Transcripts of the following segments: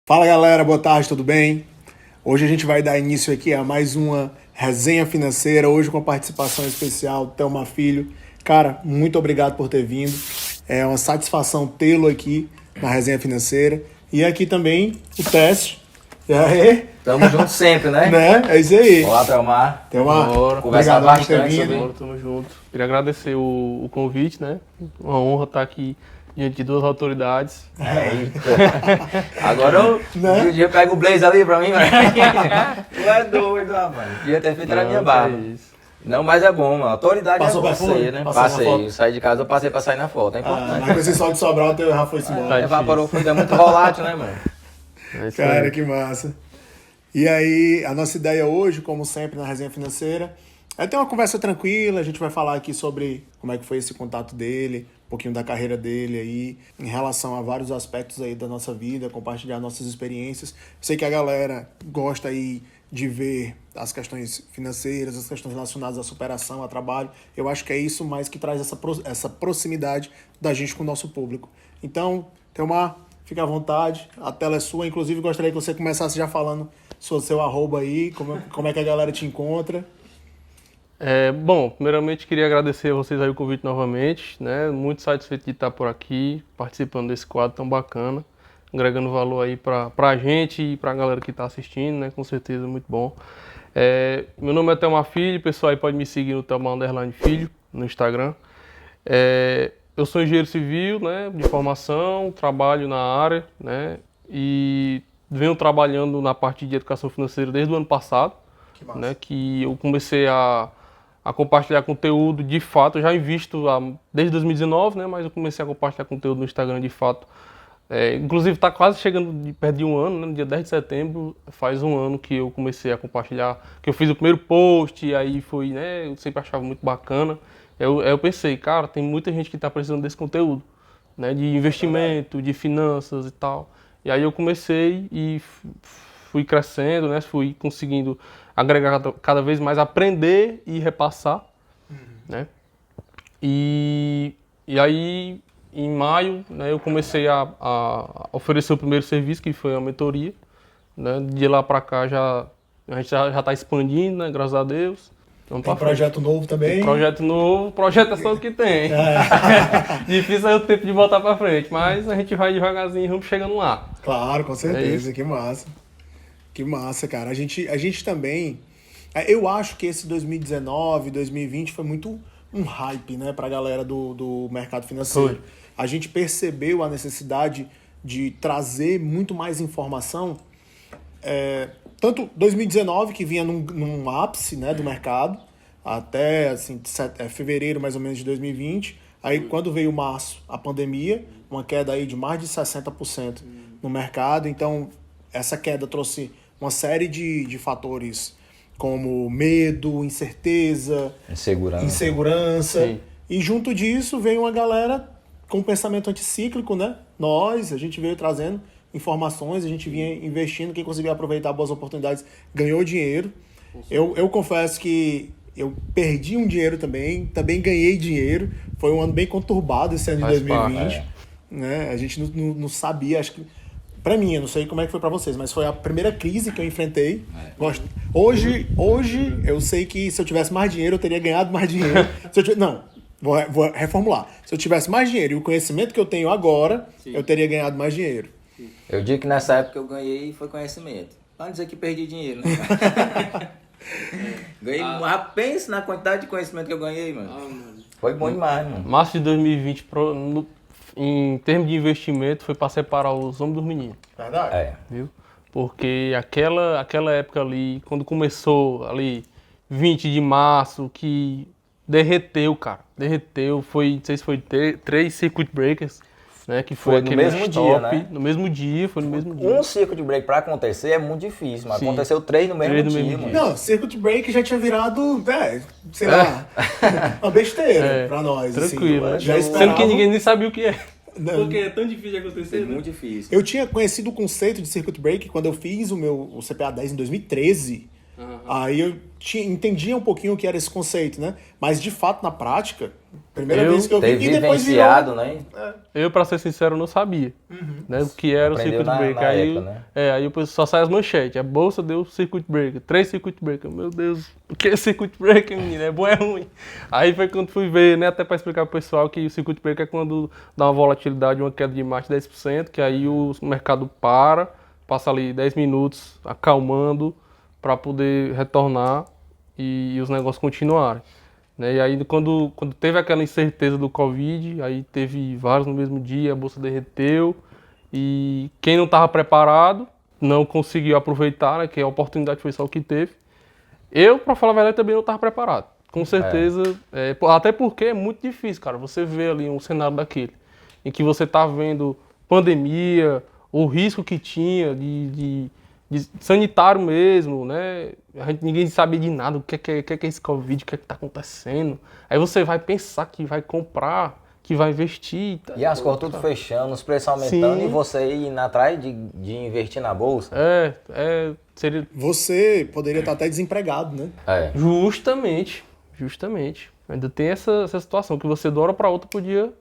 Fala galera, boa tarde, tudo bem? Hoje a gente vai dar início aqui a mais uma resenha financeira, hoje com a participação especial do Thelma Filho. Cara, muito obrigado por ter vindo, é uma satisfação tê-lo aqui na resenha financeira. E aqui também o Teste. E aí? Tamo junto sempre, né? É isso aí. Olá, Thelma. Thelma, Conversar bastante sobre... sobre... Tamo junto. Queria agradecer o convite, né? Uma honra estar aqui diante de duas autoridades. Agora Né? um dia eu pego o Blaze ali pra mim, mano. Tu é doido, rapaz. Podia ter feito na minha barba. Não, mas é bom, mano. Autoridade Passou é você, perfume? né? Passou na Passei. foto? Saí de casa, eu passei pra sair na foto. É importante. Mas com esse sol de Sobral, o teu já foi embora. Evaporou, foi muito volátil, né, mano? É isso Cara, aí. que massa. E aí, a nossa ideia hoje, como sempre na resenha financeira, é ter uma conversa tranquila. A gente vai falar aqui sobre como é que foi esse contato dele, um pouquinho da carreira dele aí, em relação a vários aspectos aí da nossa vida, compartilhar nossas experiências. Sei que a galera gosta aí de ver as questões financeiras, as questões relacionadas à superação, a trabalho. Eu acho que é isso mais que traz essa proximidade da gente com o nosso público. Então, Thelma, fica à vontade, a tela é sua. Inclusive, gostaria que você começasse já falando seu arroba aí, como é que a galera te encontra. Bom, primeiramente queria agradecer a vocês aí o convite novamente, né? Muito satisfeito de estar por aqui, participando desse quadro tão bacana, agregando valor aí pra gente e pra galera que tá assistindo, né? Com certeza, muito bom. Meu nome é Thelma Filho, o pessoal aí pode me seguir no Thelma_Filho, no Instagram. Eu sou engenheiro civil, né? De formação, trabalho na área, né? E venho trabalhando na parte de educação financeira desde o ano passado, né? Que eu comecei a compartilhar conteúdo de fato. Eu já invisto desde 2019, né? Mas eu comecei a compartilhar conteúdo no Instagram de fato. Inclusive está quase chegando perto de um ano, né? No dia 10 de setembro faz um ano que eu comecei a compartilhar, que eu fiz o primeiro post, e aí foi, né? Eu sempre achava muito bacana. Eu pensei, cara, tem muita gente que está precisando desse conteúdo, né? De investimento, de finanças e tal. E aí eu comecei e fui crescendo, né? Fui conseguindo agregar cada vez mais, aprender e repassar, né? E aí, em maio, né, eu comecei a oferecer o primeiro serviço, que foi a mentoria, né? De lá para cá a gente já está expandindo, né? Graças a Deus. Então, Tem projeto novo também? Projeto novo, projeto é só o que tem. Difícil é o tempo de botar para frente, mas a gente vai devagarzinho e vamos chegando lá. Claro, com certeza, que massa. Que massa, cara. A gente também... Eu acho que esse 2019, 2020 foi muito um hype, né, pra galera do mercado financeiro. Foi. A gente percebeu a necessidade de trazer muito mais informação. Tanto 2019, que vinha num ápice, né, do mercado, até assim, fevereiro mais ou menos de 2020. Aí quando veio março, a pandemia, uma queda aí de mais de 60% no mercado. Então essa queda trouxe uma série de fatores como medo, incerteza, insegurança. Sim. E junto disso veio uma galera com um pensamento anticíclico, né? A gente veio trazendo informações, a gente vinha investindo, quem conseguia aproveitar boas oportunidades ganhou dinheiro. Eu confesso que eu perdi um dinheiro também ganhei dinheiro. Foi um ano bem conturbado esse ano de 2020. Né? A gente não sabia, acho que... Pra mim, eu não sei como é que foi pra vocês, mas foi a primeira crise que eu enfrentei. Hoje eu sei que se eu tivesse mais dinheiro, eu teria ganhado mais dinheiro. Vou reformular. Se eu tivesse mais dinheiro e o conhecimento que eu tenho agora, eu teria ganhado mais dinheiro. Eu digo que nessa época eu ganhei foi conhecimento. Pra não dizer que perdi dinheiro, né? Ganhei, mas pensa na quantidade de conhecimento que eu ganhei, mano. Foi bom demais, mano. Março de 2020, em termos de investimento, foi para separar os homens dos meninos. Verdade? Viu? Porque aquela época ali, quando começou ali, 20 de março, que derreteu, cara. Derreteu, não sei se foi 3 circuit breakers, né? Que foi no aquele mesmo stop, dia, né? No mesmo dia, foi no mesmo dia. Um circuit break pra acontecer é muito difícil, mas Sim. aconteceu 3 no mesmo Três no dia, mesmo mano. dia. Não, circuit break já tinha virado, sei lá, uma besteira pra nós. Tranquilo, assim. né? Já Sendo que esperava. ninguém nem sabia o que é. Não. Porque é tão difícil de acontecer, É né? muito difícil. Eu tinha conhecido o conceito de circuit break quando eu fiz o CPA 10 em 2013. Aí eu entendia um pouquinho o que era esse conceito, né? Mas de fato, na prática, primeira vez que eu vi e depois virou... né? Eu, pra ser sincero, não sabia, né, o que era Aprendeu o circuit breaker. na Aí, época, né? Aí só sai as manchetes. A bolsa deu circuit breaker, 3 circuit breaker. Meu Deus, o que é circuit breaker, menino? É bom, é ruim. Aí foi quando fui ver, né, até pra explicar pro pessoal que o circuit breaker é quando dá uma volatilidade, uma queda de mais de 10%, que aí o mercado passa ali 10 minutos acalmando para poder retornar e os negócios continuarem. Né? E aí quando teve aquela incerteza do Covid, aí teve vários no mesmo dia, a bolsa derreteu e quem não estava preparado não conseguiu aproveitar, né? Que a oportunidade foi só o que teve. Eu, para falar a verdade, também não estava preparado. Com certeza, até porque é muito difícil, cara, você vê ali um cenário daquele, em que você tá vendo pandemia, o risco que tinha de sanitário mesmo, né? Ninguém sabia de nada, o que é esse Covid, o que tá acontecendo. Aí você vai pensar que vai comprar, que vai investir. E as coisas tudo fechando, os preços aumentando. Sim. E você indo atrás de investir na bolsa. Seria... Você poderia estar até desempregado, né? Justamente. Ainda tem essa situação, que você de uma hora para outra podia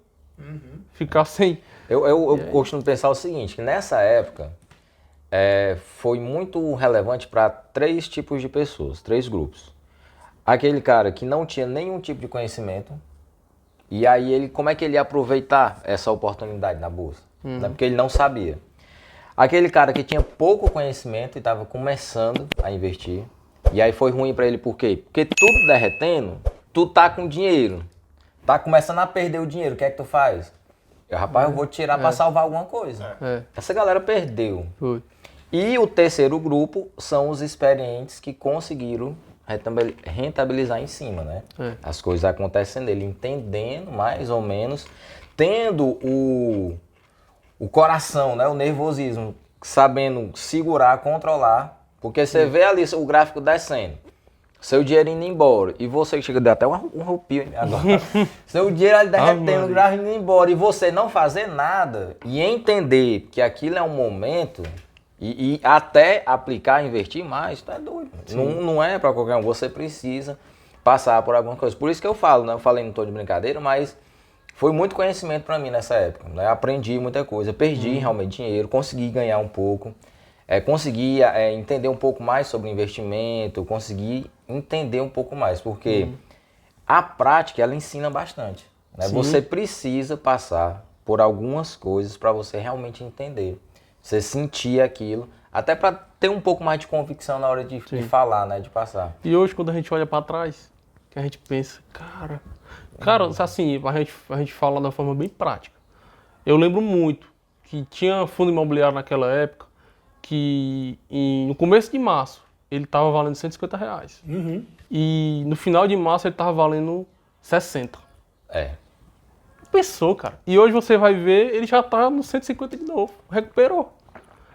ficar sem... Eu costumo pensar o seguinte, que nessa época foi muito relevante para 3 tipos de pessoas, 3 grupos. Aquele cara que não tinha nenhum tipo de conhecimento, e aí como é que ele ia aproveitar essa oportunidade na bolsa? Né? Porque ele não sabia. Aquele cara que tinha pouco conhecimento e estava começando a investir, e aí foi ruim para ele por quê? Porque tudo derretendo, tu tá com dinheiro, tá começando a perder o dinheiro, o que é que tu faz? Rapaz, eu vou tirar para salvar alguma coisa. Essa galera perdeu. Foi. E o terceiro grupo são os experientes que conseguiram rentabilizar em cima, né? As coisas acontecendo, ele entendendo mais ou menos, tendo o coração, né? O nervosismo, sabendo segurar, controlar, porque você vê ali o gráfico descendo, seu dinheiro indo embora, e você chega, deu até um arrepio agora, seu dinheiro ali derretendo, o gráfico indo embora, e você não fazer nada, e entender que aquilo é um momento, e até aplicar, investir mais, tá doido. Não é para qualquer um, você precisa passar por alguma coisa. Por isso que eu falo, né? Eu falei, não tô de brincadeira, mas foi muito conhecimento para mim nessa época, né? Aprendi muita coisa, perdi realmente dinheiro, consegui ganhar um pouco, consegui entender um pouco mais sobre investimento, consegui entender um pouco mais, porque a prática, ela ensina bastante, né? Você precisa passar por algumas coisas para você realmente entender, você sentir aquilo, até para ter um pouco mais de convicção na hora de falar, né? De passar. E hoje, quando a gente olha para trás, que a gente pensa, cara, assim, a gente fala da forma bem prática. Eu lembro muito que tinha fundo imobiliário naquela época que no começo de março ele estava valendo R$150. E no final de março ele estava valendo 60. Pensou, cara. E hoje você vai ver, ele já tá no 150 de novo. Recuperou.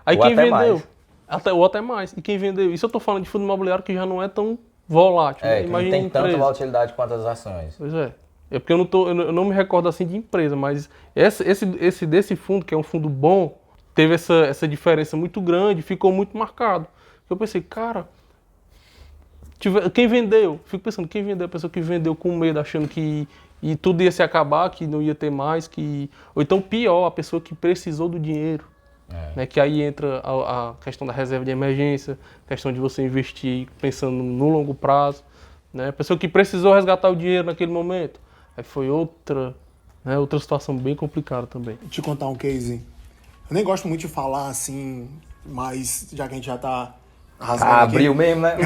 Aí ou quem até vendeu? Mais. Ou até mais. E quem vendeu? Isso eu tô falando de fundo imobiliário que já não é tão volátil. Né? Que não tem tanta volatilidade quanto as ações. Pois é. É porque eu não me recordo assim de empresa, mas esse desse fundo, que é um fundo bom, teve essa diferença muito grande, ficou muito marcado. Eu pensei, cara, quem vendeu? Fico pensando, quem vendeu? A pessoa que vendeu com medo, achando que tudo ia se acabar, que não ia ter mais, ou então pior, a pessoa que precisou do dinheiro. Né? Que aí entra a questão da reserva de emergência, questão de você investir pensando no longo prazo. Né? A pessoa que precisou resgatar o dinheiro naquele momento. Aí foi outra situação bem complicada também. Vou te contar um case. Eu nem gosto muito de falar assim, mas já que a gente já tá rasgando abriu mesmo, né?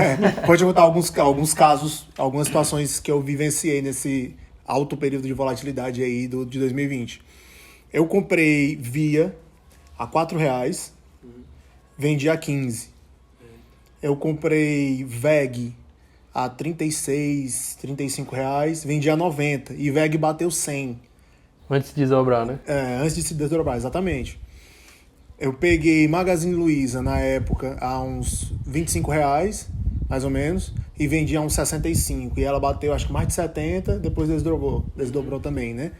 Vou te contar alguns casos, algumas situações que eu vivenciei nesse alto período de volatilidade aí de 2020. Eu comprei Via a R$4, vendi a 15. Eu comprei VEG a 36, 35 reais, vendi a 90 e VEG bateu 100. Antes de desdobrar, né? Antes de se desdobrar, exatamente. Eu peguei Magazine Luiza na época a uns 25 reais, mais ou menos, e vendi a uns 65. E ela bateu acho que mais de 70, depois desdobrou também, né?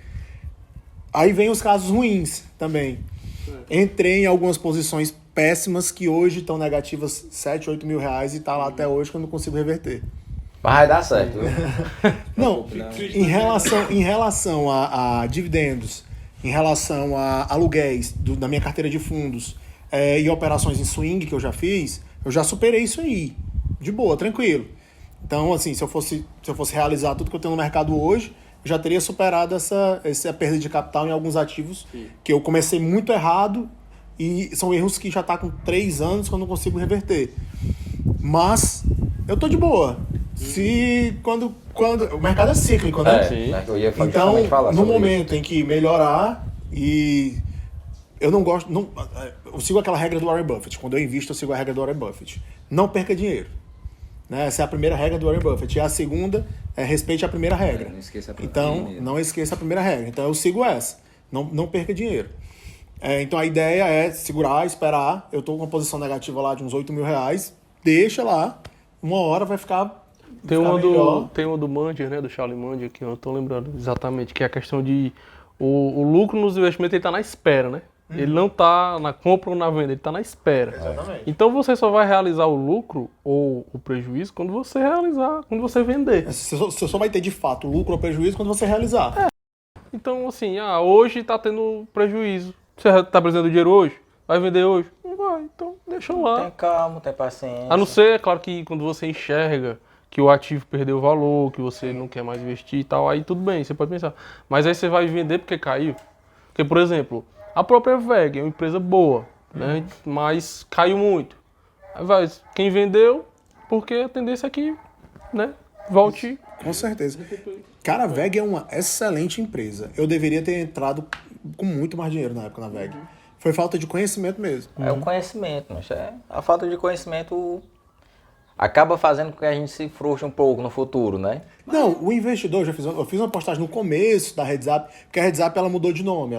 Aí vem os casos ruins também. Entrei em algumas posições péssimas que hoje estão negativas 7, 8 mil reais e tá lá até hoje que eu não consigo reverter. Mas vai dar certo. Não, em relação a dividendos, em relação a aluguéis da minha carteira de fundos e operações em swing que eu já fiz, eu já superei isso aí. De boa, tranquilo. Então, assim, se eu fosse realizar tudo que eu tenho no mercado hoje, eu já teria superado essa perda de capital em alguns ativos que eu comecei muito errado e são erros que já tá com 3 anos que eu não consigo reverter. Mas eu tô de boa. Quando o mercado é cíclico, né? Eu ia então, falar no momento em que melhorar e eu não gosto, eu sigo aquela regra do Warren Buffett. Quando eu invisto, eu sigo a regra do Warren Buffett. Não perca dinheiro. Né? Essa é a primeira regra do Warren Buffett. E a segunda é respeite a primeira regra. Não esqueça a Não esqueça a primeira regra. Então eu sigo essa. Não perca dinheiro. Então a ideia é segurar, esperar. Eu estou com uma posição negativa lá de uns 8 mil reais. Deixa lá. Uma hora vai ficar. Tem uma do Munger, né? Do Charlie Munger, que eu não tô lembrando exatamente, que é a questão de o lucro nos investimentos, ele tá na espera, né? Ele não tá na compra ou na venda, ele tá na espera. Exatamente. Então você só vai realizar o lucro ou o prejuízo quando você vender. Você só vai ter de fato lucro ou prejuízo quando você realizar. Então, assim, hoje tá tendo prejuízo. Você tá precisando de dinheiro hoje? Vai vender hoje? Não vai, então deixa lá. Tem calma, tem paciência. A não ser, é claro, que quando você enxerga que o ativo perdeu valor, que você não quer mais investir e tal, aí tudo bem, você pode pensar. Mas aí você vai vender porque caiu. Porque, por exemplo, a própria VEG é uma empresa boa, né? Mas caiu muito. Aí quem vendeu, porque a tendência é que, né, volte. Com certeza. Cara, a VEG é uma excelente empresa. Eu deveria ter entrado com muito mais dinheiro na época na VEG. Foi falta de conhecimento mesmo. É o conhecimento, mas a falta de conhecimento acaba fazendo com que a gente se frustre um pouco no futuro, né? Não, o investidor, eu fiz uma postagem no começo da RedZap, porque a RedZap ela mudou de nome.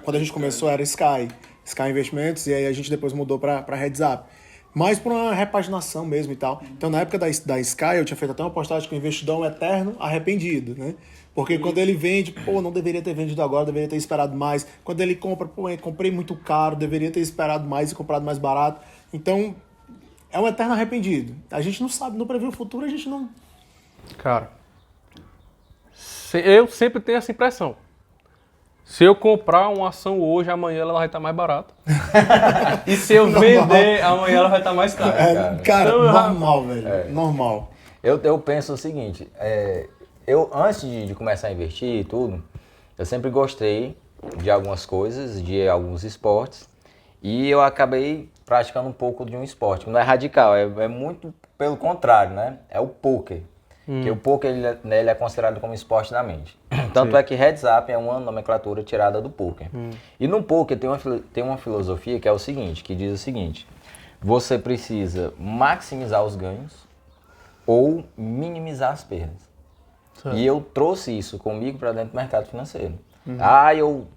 Quando a gente começou era Sky Investimentos, e aí a gente depois mudou para RedZap. Mas por uma repaginação mesmo e tal. Então na época da Sky eu tinha feito até uma postagem que o investidor é um eterno arrependido, né? Porque quando ele vende, não deveria ter vendido agora, deveria ter esperado mais. Quando ele compra, comprei muito caro, deveria ter esperado mais e comprado mais barato. Então, é um eterno arrependido. A gente não sabe, não prevê o futuro, a gente não... Cara, eu sempre tenho essa impressão. Se eu comprar uma ação hoje, amanhã ela vai estar mais barata. E se eu vender, amanhã ela vai estar mais cara. Cara, então, normal, velho. Normal. Eu penso o seguinte, eu antes de começar a investir e tudo, eu sempre gostei de algumas coisas, de alguns esportes, e eu acabei praticando um pouco de um esporte. Não é radical, é muito pelo contrário, né? É o pôquer. Porque o pôquer ele é considerado como esporte da mente. Tanto é que RedZap é uma nomenclatura tirada do pôquer. E no pôquer tem uma filosofia que é o seguinte, que diz o seguinte: você precisa maximizar os ganhos ou minimizar as perdas. Certo. E eu trouxe isso comigo para dentro do mercado financeiro. Eu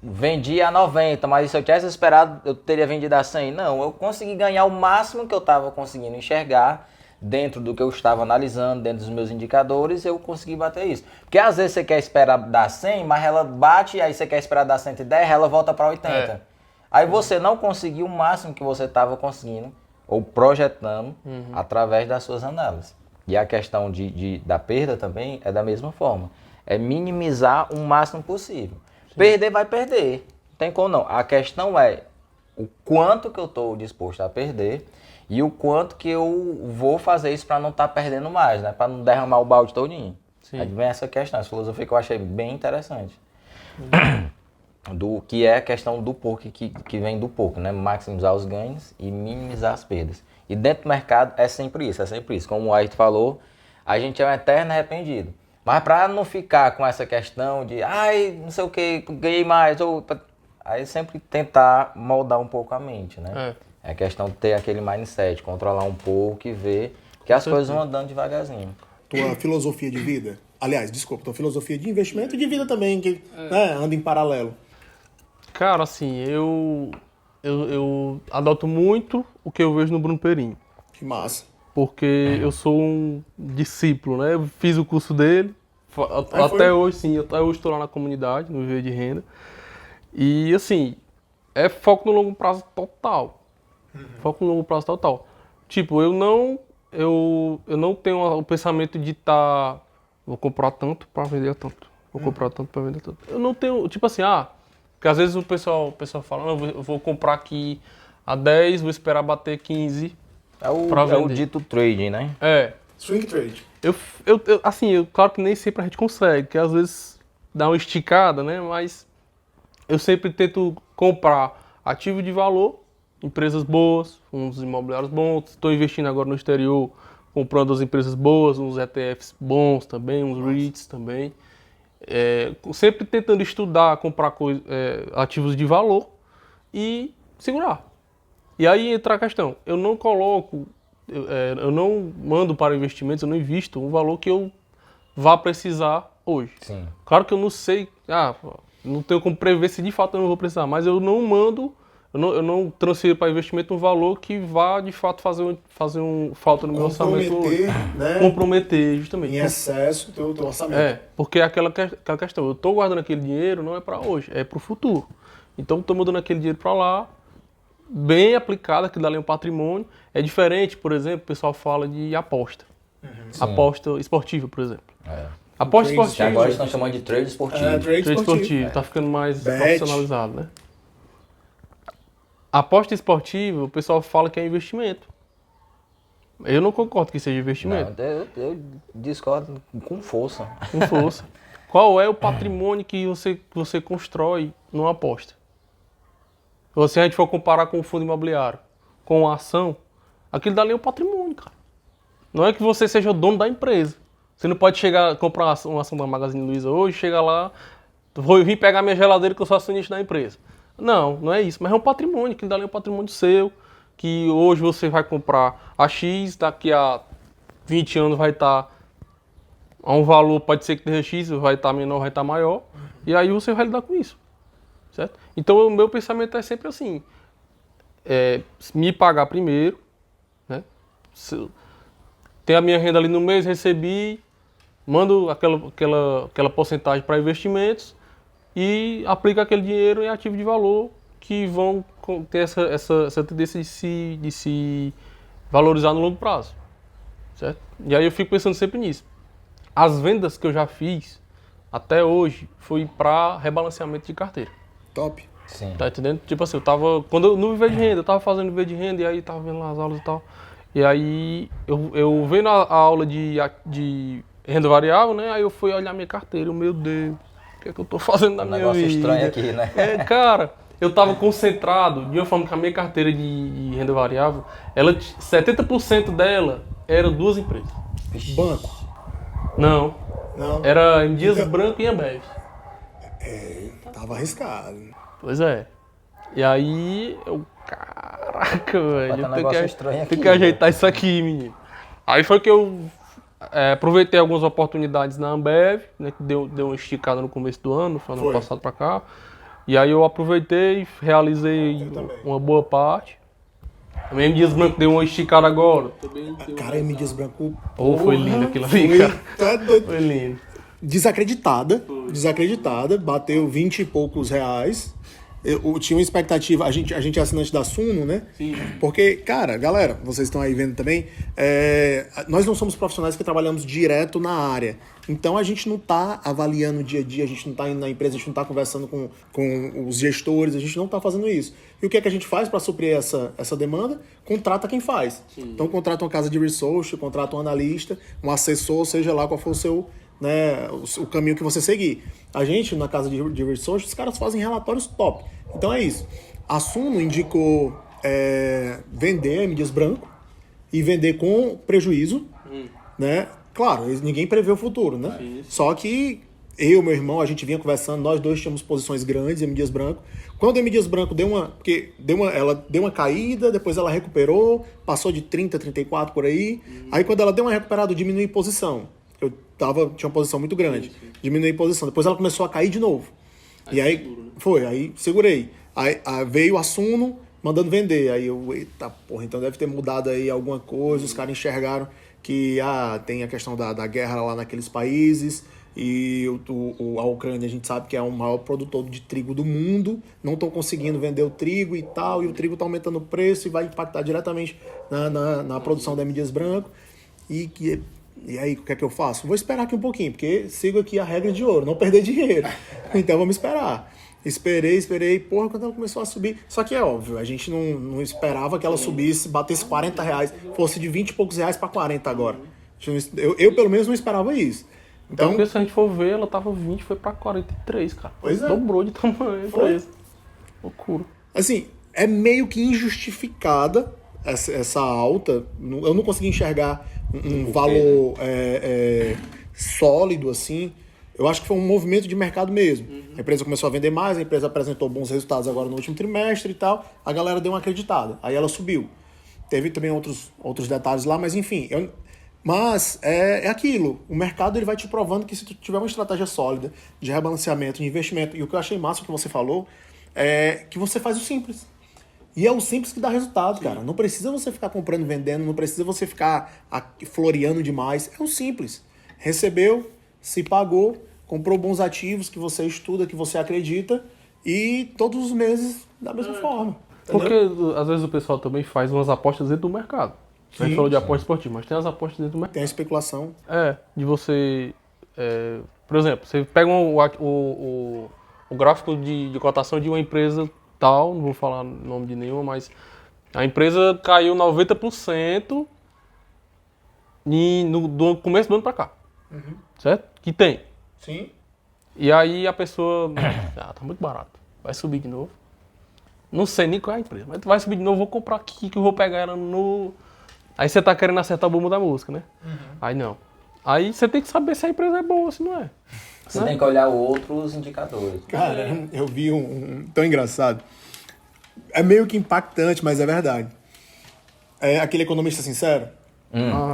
vendi a 90, mas se eu tivesse esperado, eu teria vendido a 100. Não, eu consegui ganhar o máximo que eu estava conseguindo enxergar dentro do que eu estava analisando, dentro dos meus indicadores, eu consegui bater isso. Porque às vezes você quer esperar dar 100, mas ela bate, aí você quer esperar dar 110, ela volta para 80. Aí você não conseguiu o máximo que você estava conseguindo, ou projetando, através das suas análises. E a questão da perda também é da mesma forma. É minimizar o máximo possível. Sim. Perder vai perder. Não tem como não. A questão é o quanto que eu estou disposto a perder e o quanto que eu vou fazer isso para não estar perdendo mais, né? Para não derramar o balde todinho. Sim. Aí vem essa questão, essa filosofia que eu achei bem interessante. Que é a questão do pôquer, que vem do pôquer, né? Maximizar os ganhos e minimizar as perdas. E dentro do mercado é sempre isso. Como o Ayrton falou, a gente é um eterno arrependido. Mas para não ficar com essa questão de, não sei o que, ganhei mais, aí sempre tentar moldar um pouco a mente, né? É questão de ter aquele mindset, controlar um pouco e ver que as coisas vão andando devagarzinho. Tua filosofia de vida, aliás, desculpa, tua filosofia de investimento e de vida também, que anda em paralelo. Cara, assim, eu adoto muito o que eu vejo no Bruno Perini. Que massa. Porque eu sou um discípulo, né? Eu fiz o curso dele, até hoje, sim, até hoje estou lá na comunidade, no Viver de Renda. E, assim, é foco no longo prazo total. Foco no longo prazo total. Tipo, eu não tenho o pensamento de vou comprar tanto para vender tanto. Vou comprar tanto para vender tanto. Eu não tenho, tipo assim, porque às vezes o pessoal fala, não, eu vou comprar aqui a 10, vou esperar bater 15 para vender. É o dito trading, né? Swing trade. Claro que nem sempre a gente consegue, que às vezes dá uma esticada, né? Mas eu sempre tento comprar ativo de valor, empresas boas, uns imobiliários bons. Estou investindo agora no exterior, comprando as empresas boas, uns ETFs bons também, uns REITs também. Sempre tentando estudar, comprar ativos de valor e segurar. E aí entra a questão, eu não mando para investimentos, eu não invisto um valor que eu vá precisar hoje. Sim. Claro que eu não sei, não tenho como prever se de fato eu não vou precisar, mas eu não mando, eu não transfiro para investimento um valor que vá de fato fazer falta no meu orçamento hoje. Né? Comprometer, justamente. Em excesso o teu orçamento. Porque aquela questão, eu estou guardando aquele dinheiro, não é para hoje, é para o futuro. Então estou mandando aquele dinheiro para lá, bem aplicado, que dá ali um patrimônio. É diferente, por exemplo, o pessoal fala de aposta. Aposta esportiva, por exemplo. Aposta esportiva. Agora estão chamando de trade esportivo. Trade esportivo, tá ficando mais profissionalizado, né? Aposta esportiva, o pessoal fala que é investimento. Eu não concordo que seja investimento. Não, eu discordo com força. Com força. Qual é o patrimônio que você constrói numa aposta? Se a gente for comparar com o fundo imobiliário, com a ação, aquilo dali é um patrimônio, cara. Não é que você seja o dono da empresa. Você não pode comprar uma ação da Magazine Luiza hoje, chegar lá, vou vir pegar minha geladeira que eu sou acionista da empresa. Não é isso. Mas é um patrimônio, aquilo dali é um patrimônio seu, que hoje você vai comprar a X, daqui a 20 anos vai estar a um valor, pode ser que tenha X, vai estar menor, vai estar maior, e aí você vai lidar com isso. Certo? Então o meu pensamento é sempre assim, me pagar primeiro, né? Tem a minha renda ali no mês, recebi, mando aquela porcentagem para investimentos e aplico aquele dinheiro em ativos de valor que vão ter essa tendência de se valorizar no longo prazo. Certo? E aí eu fico pensando sempre nisso. As vendas que eu já fiz até hoje foi para rebalanceamento de carteira. Top. Sim. Tá entendendo? Tipo assim, quando eu no viver de renda, eu tava fazendo viver de renda e aí tava vendo lá as aulas e tal. E aí eu vendo a aula de renda variável, né? Aí eu fui olhar minha carteira, meu Deus, o que é que eu tô fazendo na minha vida? Um negócio estranho aqui, né? Cara, eu tava concentrado de uma forma que a minha carteira de renda variável, 70% dela era 2 empresas. Banco. Não. Era em Dias Branco e Ambev. Tava arriscado. Pois é. E aí, caraca, velho, tem que ajeitar isso aqui, menino. Aí foi que eu aproveitei algumas oportunidades na Ambev, né, que deu uma esticada no começo do ano, no ano passado pra cá. E aí eu aproveitei, realizei uma boa parte. A M. Dias Branco deu uma esticada agora. Cara, M. Dias Branco... Foi lindo aquilo ali, cara. Foi lindo. Desacreditada, bateu 20 e poucos reais. Eu tinha uma expectativa, a gente é assinante da Suno, né? Sim. Porque, cara, galera, vocês estão aí vendo também, nós não somos profissionais que trabalhamos direto na área. Então a gente não tá avaliando o dia a dia, a gente não tá indo na empresa, a gente não tá conversando com os gestores, a gente não tá fazendo isso. E o que é que a gente faz para suprir essa demanda? Contrata quem faz. Sim. Então contrata uma casa de research, contrata um analista, um assessor, seja lá qual for o seu... Né, o caminho que você seguir. A gente, na casa de research, os caras fazem relatórios top. Então é isso. A Suno indicou vender a M. Dias Branco e vender com prejuízo, né? Claro, ninguém prevê o futuro, né? Só que eu e meu irmão, a gente vinha conversando, nós dois tínhamos posições grandes em M. Dias Branco. Quando a M. Dias Branco ela deu uma caída, depois ela recuperou, passou de 30, 34 por aí. Aí quando ela deu uma recuperada, eu diminui posição. Eu tinha uma posição muito grande. Diminuí a posição. Depois ela começou a cair de novo. Aí segurei. Aí veio a Suno mandando vender. Aí eu, eita porra, então deve ter mudado aí alguma coisa. Os caras enxergaram que tem a questão da guerra lá naqueles países. e a Ucrânia a gente sabe que é o maior produtor de trigo do mundo, não estão conseguindo vender o trigo e tal, e o trigo está aumentando o preço e vai impactar diretamente na produção da M. Dias Branco. E aí, o que é que eu faço? Vou esperar aqui um pouquinho, porque sigo aqui a regra de ouro, não perder dinheiro. Então vamos esperar. Esperei, porra, quando ela começou a subir. Só que é óbvio, a gente não esperava que ela subisse, batesse R$40, fosse de 20 e poucos reais para 40 agora. Eu pelo menos não esperava isso. Então, porque se a gente for ver, ela tava 20, foi para 43, cara. Pois é. Dobrou de tamanho pra isso. Loucura. Assim, é meio que injustificada essa alta. Eu não consegui enxergar um valor sólido, assim. Eu acho que foi um movimento de mercado mesmo. A empresa começou a vender mais, a empresa apresentou bons resultados agora no último trimestre e tal. A galera deu uma acreditada. Aí ela subiu. Teve também outros detalhes lá, mas enfim. Mas é aquilo. O mercado ele vai te provando que se tu tiver uma estratégia sólida de rebalanceamento, de investimento, e o que eu achei massa que você falou, é que você faz o simples. E é o simples que dá resultado, cara. Não precisa você ficar comprando e vendendo, não precisa você ficar floreando demais. É o simples. Recebeu, se pagou, comprou bons ativos que você estuda, que você acredita, e todos os meses da mesma forma. Entendeu? Porque às vezes o pessoal também faz umas apostas dentro do mercado. A gente falou de aposta esportiva, mas tem as apostas dentro do mercado. Tem a especulação. De você... por exemplo, você pega o gráfico de cotação de uma empresa tal, não vou falar nome de nenhuma, mas a empresa caiu 90% do começo do ano pra cá. Certo? Que tem. Sim. E aí a pessoa... tá muito barato. Vai subir de novo. Não sei nem qual é a empresa, mas vai subir de novo, vou comprar aqui que eu vou pegar ela no... Aí você tá querendo acertar o bumbo da música, né? Aí não. Aí você tem que saber se a empresa é boa, se não é. Você tem que olhar outros indicadores. Cara, eu vi tão engraçado. É meio que impactante, mas é verdade. É aquele economista sincero,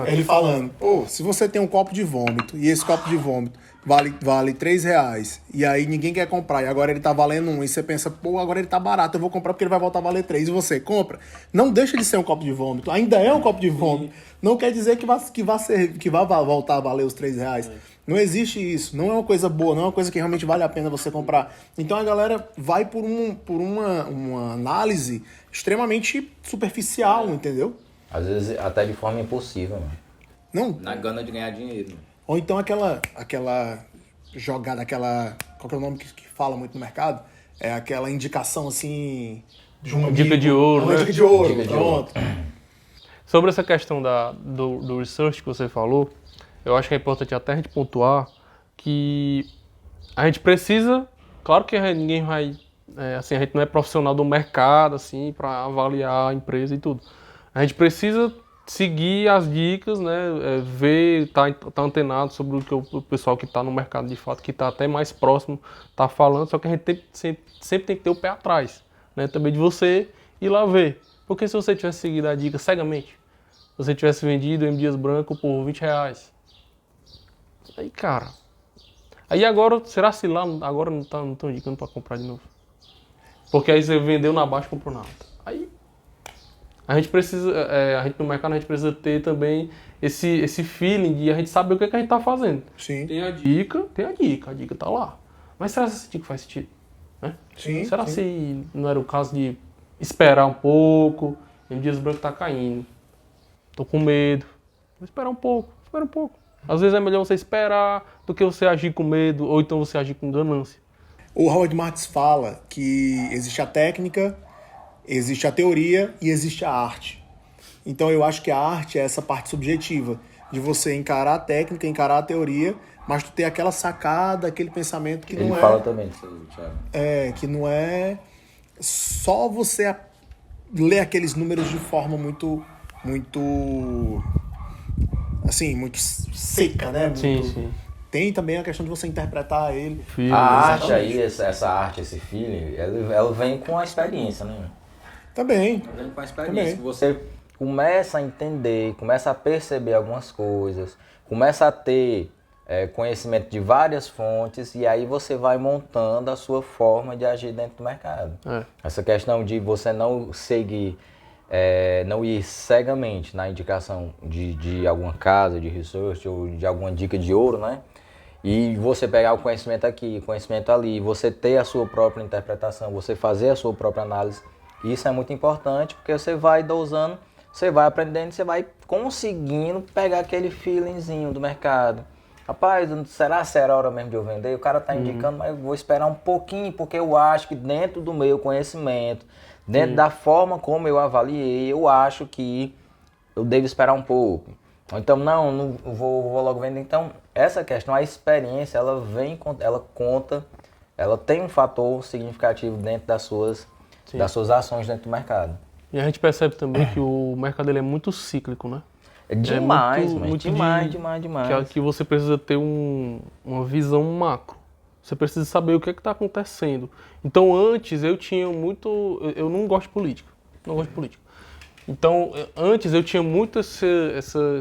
ele falando, pô, se você tem um copo de vômito, e esse copo de vômito vale R$3, e aí ninguém quer comprar, e agora ele tá valendo 1, e você pensa, pô, agora ele tá barato, eu vou comprar porque ele vai voltar a valer 3, e você compra. Não deixa de ser um copo de vômito, ainda é um copo de vômito. Não quer dizer que vai voltar a valer os R$3. Não existe isso, não é uma coisa boa, não é uma coisa que realmente vale a pena você comprar. Então a galera vai por uma análise extremamente superficial, entendeu? Às vezes até de forma impossível, mano. Não. Na gana de ganhar dinheiro, mano. Ou então aquela jogada, qual que é o nome que fala muito no mercado? É aquela indicação assim... De uma dica de ouro, uma né? dica de ouro, Dica de pronto. Sobre essa questão do research que você falou, eu acho que é importante até a gente pontuar que a gente precisa, claro que ninguém vai, assim, a gente não é profissional do mercado, assim, para avaliar a empresa e tudo. A gente precisa seguir as dicas, né, ver, tá antenado sobre o que o pessoal que está no mercado de fato, que está até mais próximo, está falando, só que a gente sempre tem que ter o pé atrás, né, também de você ir lá ver. Porque se você tivesse seguido a dica cegamente, se você tivesse vendido o M. Dias Branco por R$20, aí, cara... Aí agora, será se lá agora não estão indicando para comprar de novo? Porque aí você vendeu na baixa e comprou na alta. Aí... A gente precisa, a gente no mercado, a gente precisa ter também esse feeling de a gente saber o que a gente tá fazendo. Sim. Tem a dica tá lá. Mas será que essa dica faz sentido? Né? Sim, Será sim. se não era o caso de esperar um pouco, M. Dias Branco tá caindo, tô com medo, vou esperar um pouco, espera um pouco. Às vezes é melhor você esperar do que você agir com medo, ou então você agir com ganância. O Howard Marks fala que existe a técnica, existe a teoria e existe a arte. Então eu acho que a arte é essa parte subjetiva, de você encarar a técnica, encarar a teoria, mas tu ter aquela sacada, aquele pensamento que Ele não fala também disso, Thiago. que não é só você ler aqueles números de forma muito assim, muito seca, né? Sim. Tem também a questão de você interpretar ele. Filho, A arte exatamente. aí, essa arte, esse feeling, ela vem com a experiência, né? Também. Com a experiência que Você começa a entender, começa a perceber algumas coisas, começa a ter conhecimento de várias fontes e aí você vai montando a sua forma de agir dentro do mercado. Essa questão de você não seguir, não ir cegamente na indicação de alguma casa de research ou de alguma dica de ouro, né? E você pegar o conhecimento aqui, o conhecimento ali, você ter a sua própria interpretação, você fazer a sua própria análise, isso é muito importante, porque você vai dosando, você vai aprendendo, você vai conseguindo pegar aquele feelingzinho do mercado. Rapaz, será que era hora mesmo de eu vender? O cara está indicando, mas eu vou esperar um pouquinho, porque eu acho que dentro do meu conhecimento, dentro da forma como eu avaliei, eu acho que eu devo esperar um pouco. Então, não vou logo vender. Então, essa questão, a experiência, ela conta, ela tem um fator significativo dentro das suas ações dentro do mercado. E a gente percebe também que o mercado ele é muito cíclico, né? É demais, demais. Que você precisa ter uma visão macro. Você precisa saber o que está acontecendo. Então, antes eu tinha muito... Eu não gosto de política. Não gosto de política. Então, antes eu tinha muito esse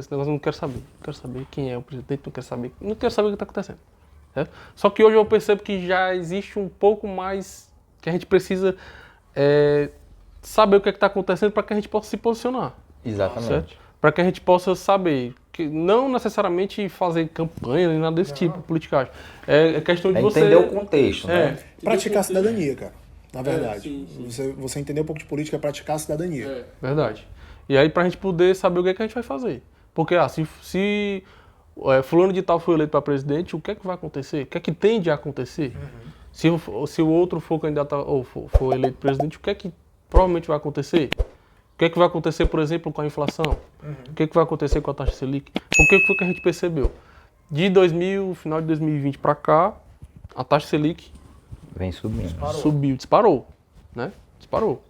negócio, não quero saber. Não quero saber quem é o presidente, não quero saber o que está acontecendo. Certo? Só que hoje eu percebo que já existe um pouco mais que a gente precisa saber o que está acontecendo para que a gente possa se posicionar. Exatamente. Para que a gente possa saber, que não necessariamente fazer campanha nem nada desse tipo, politicagem. É questão de você... entender o contexto, né? Praticar a cidadania, cara. Na verdade. Sim. Você entender um pouco de política é praticar a cidadania. Verdade. E aí pra gente poder saber o que é que a gente vai fazer. Porque se fulano de tal foi eleito para presidente, o que é que vai acontecer? O que é que tende a acontecer? Se o outro for candidato ou for eleito presidente, o que é que provavelmente vai acontecer? O que é que vai acontecer, por exemplo, com a inflação? O que é que vai acontecer com a taxa Selic? Porque o que foi que a gente percebeu? De final de 2020 para cá, a taxa Selic vem subindo. Disparou, né? Disparou.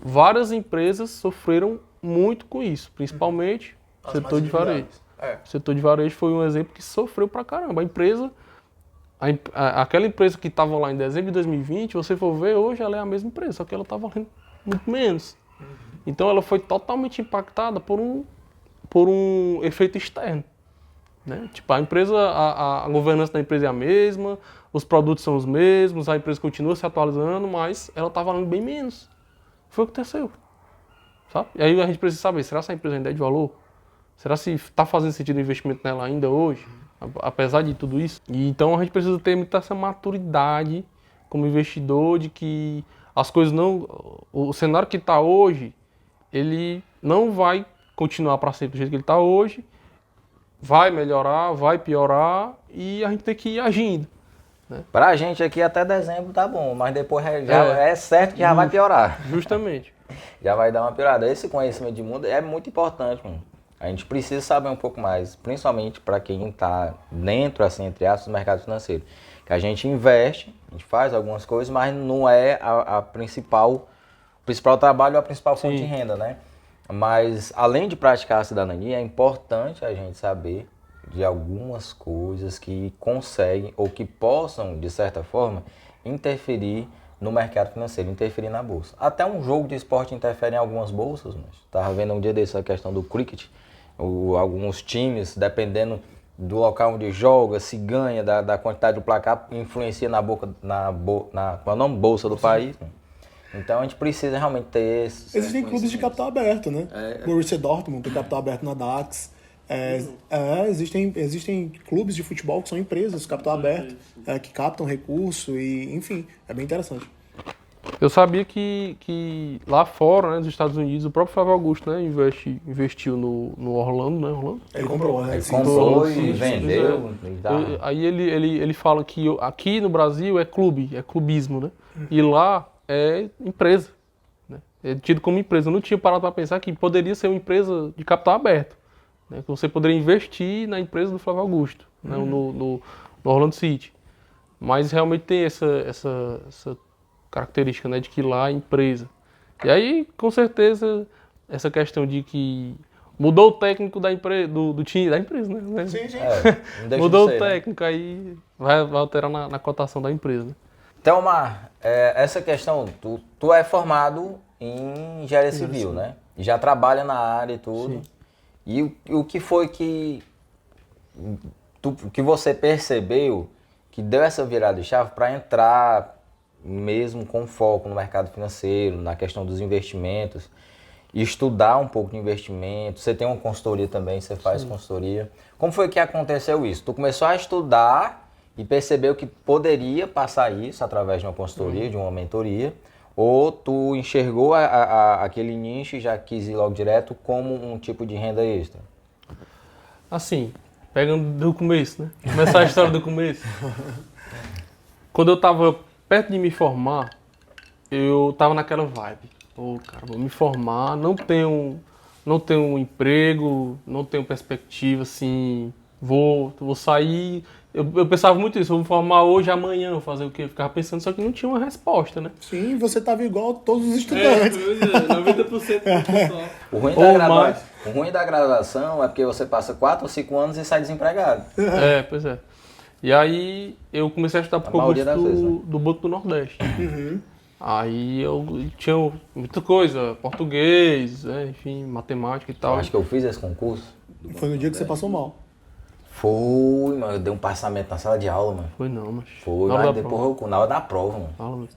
Várias empresas sofreram muito com isso, principalmente o setor de varejo. O setor de varejo foi um exemplo que sofreu pra caramba. Aquela empresa que estava lá em dezembro de 2020, você for ver, hoje ela é a mesma empresa, só que ela está valendo muito menos. Então ela foi totalmente impactada por um efeito externo. Né? Tipo, a empresa, a governança da empresa é a mesma, os produtos são os mesmos, a empresa continua se atualizando, mas ela está valendo bem menos. Foi o que aconteceu. Sabe? E aí a gente precisa saber, será que essa empresa ainda é de valor? Será se está fazendo sentido o investimento nela ainda hoje? Apesar de tudo isso? E então a gente precisa ter muita essa maturidade como investidor de que as coisas não... O cenário que está hoje, ele não vai continuar para sempre do jeito que ele está hoje, vai melhorar, vai piorar e a gente tem que ir agindo. Né? Pra gente aqui até dezembro tá bom, mas depois já é certo que já vai piorar. Justamente. Já vai dar uma piorada. Esse conhecimento de mundo é muito importante, mano. A gente precisa saber um pouco mais, principalmente para quem está dentro, assim, entre aspas, do mercado financeiro. Que a gente investe, a gente faz algumas coisas, mas não é o principal trabalho, a principal fonte de renda, né? Mas, além de praticar a cidadania, é importante a gente saber de algumas coisas que conseguem ou que possam, de certa forma, interferir no mercado financeiro, interferir na bolsa. Até um jogo de esporte interfere em algumas bolsas, mas estava vendo um dia desse a questão do cricket, alguns times, dependendo do local onde joga, se ganha, da quantidade do placar, influencia na bolsa do país. Então a gente precisa realmente ter esse... Existem clubes de capital aberto, né? Borussia Dortmund tem capital aberto na DAX. Existem clubes de futebol que são empresas de capital aberto, que captam recurso e, enfim, é bem interessante. Eu sabia que lá fora, né, nos Estados Unidos, o próprio Flávio Augusto, né, investiu no Orlando, né? Orlando? Ele comprou, né? Ele comprou e vendeu. Aí ele fala que aqui no Brasil é clubismo, né? E lá é empresa. Né? É tido como empresa. Eu não tinha parado para pensar que poderia ser uma empresa de capital aberto. Né? Que você poderia investir na empresa do Flávio Augusto, né? no Orlando City. Mas realmente tem essa característica, né? De que lá é empresa. E aí, com certeza, essa questão de que mudou o técnico do time da empresa, né? Sim. Mudou o técnico, aí vai alterar na cotação da empresa. Né? Então, Mar, essa questão, tu é formado em engenharia civil, né? Já trabalha na área e tudo. Sim. E o que foi que você percebeu que deu essa virada de chave para entrar mesmo com foco no mercado financeiro, na questão dos investimentos, e estudar um pouco de investimento? Você tem uma consultoria também, você faz consultoria. Como foi que aconteceu isso? Tu começou a estudar e percebeu que poderia passar isso através de uma consultoria, de uma mentoria, ou tu enxergou aquele nicho e já quis ir logo direto como um tipo de renda extra? Assim, pegando do começo, né? Começar a história do começo. Quando eu tava perto de me formar, eu tava naquela vibe. Pô, cara, vou me formar, não tenho um emprego, não tenho perspectiva, assim, vou sair. Eu pensava muito isso, vou me formar hoje, amanhã, vou fazer o quê? Eu ficava pensando, só que não tinha uma resposta, né? Sim, você tava igual todos os estudantes. 90% do pessoal. O ruim, o ruim da graduação é porque você passa 4 ou 5 anos e sai desempregado. Pois é. E aí eu comecei a estudar por concurso do Banco do Nordeste. Aí eu tinha muita coisa, português, enfim, matemática e tal. Eu acho que eu fiz esse concurso. Foi no dia que você passou mal. Foi, mano, eu dei um passamento na sala de aula, mano. Foi não, mas... Foi, mas depois na hora da prova, mano.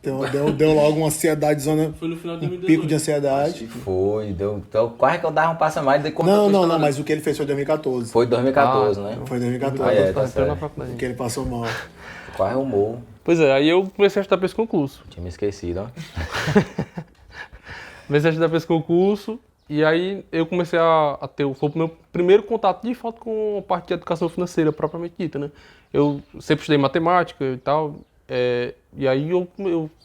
Deu logo uma ansiedade, zona, Foi no final de um 2018. pico de ansiedade. Foi, então quase que eu dava um passamento. Não, mas o que ele fez foi em 2014. Foi 2014, né? Foi em 2014. Ah, é, tá Tava entrando na certo. faculdade. Que ele passou mal. Quase eu morro. Pois é, aí eu comecei a estudar para esse concurso. Tinha me esquecido, ó. Comecei a estudar para esse concurso e aí eu comecei a ter foi o meu primeiro contato de fato com a parte de educação financeira propriamente dita, né? Eu sempre estudei matemática e tal, e aí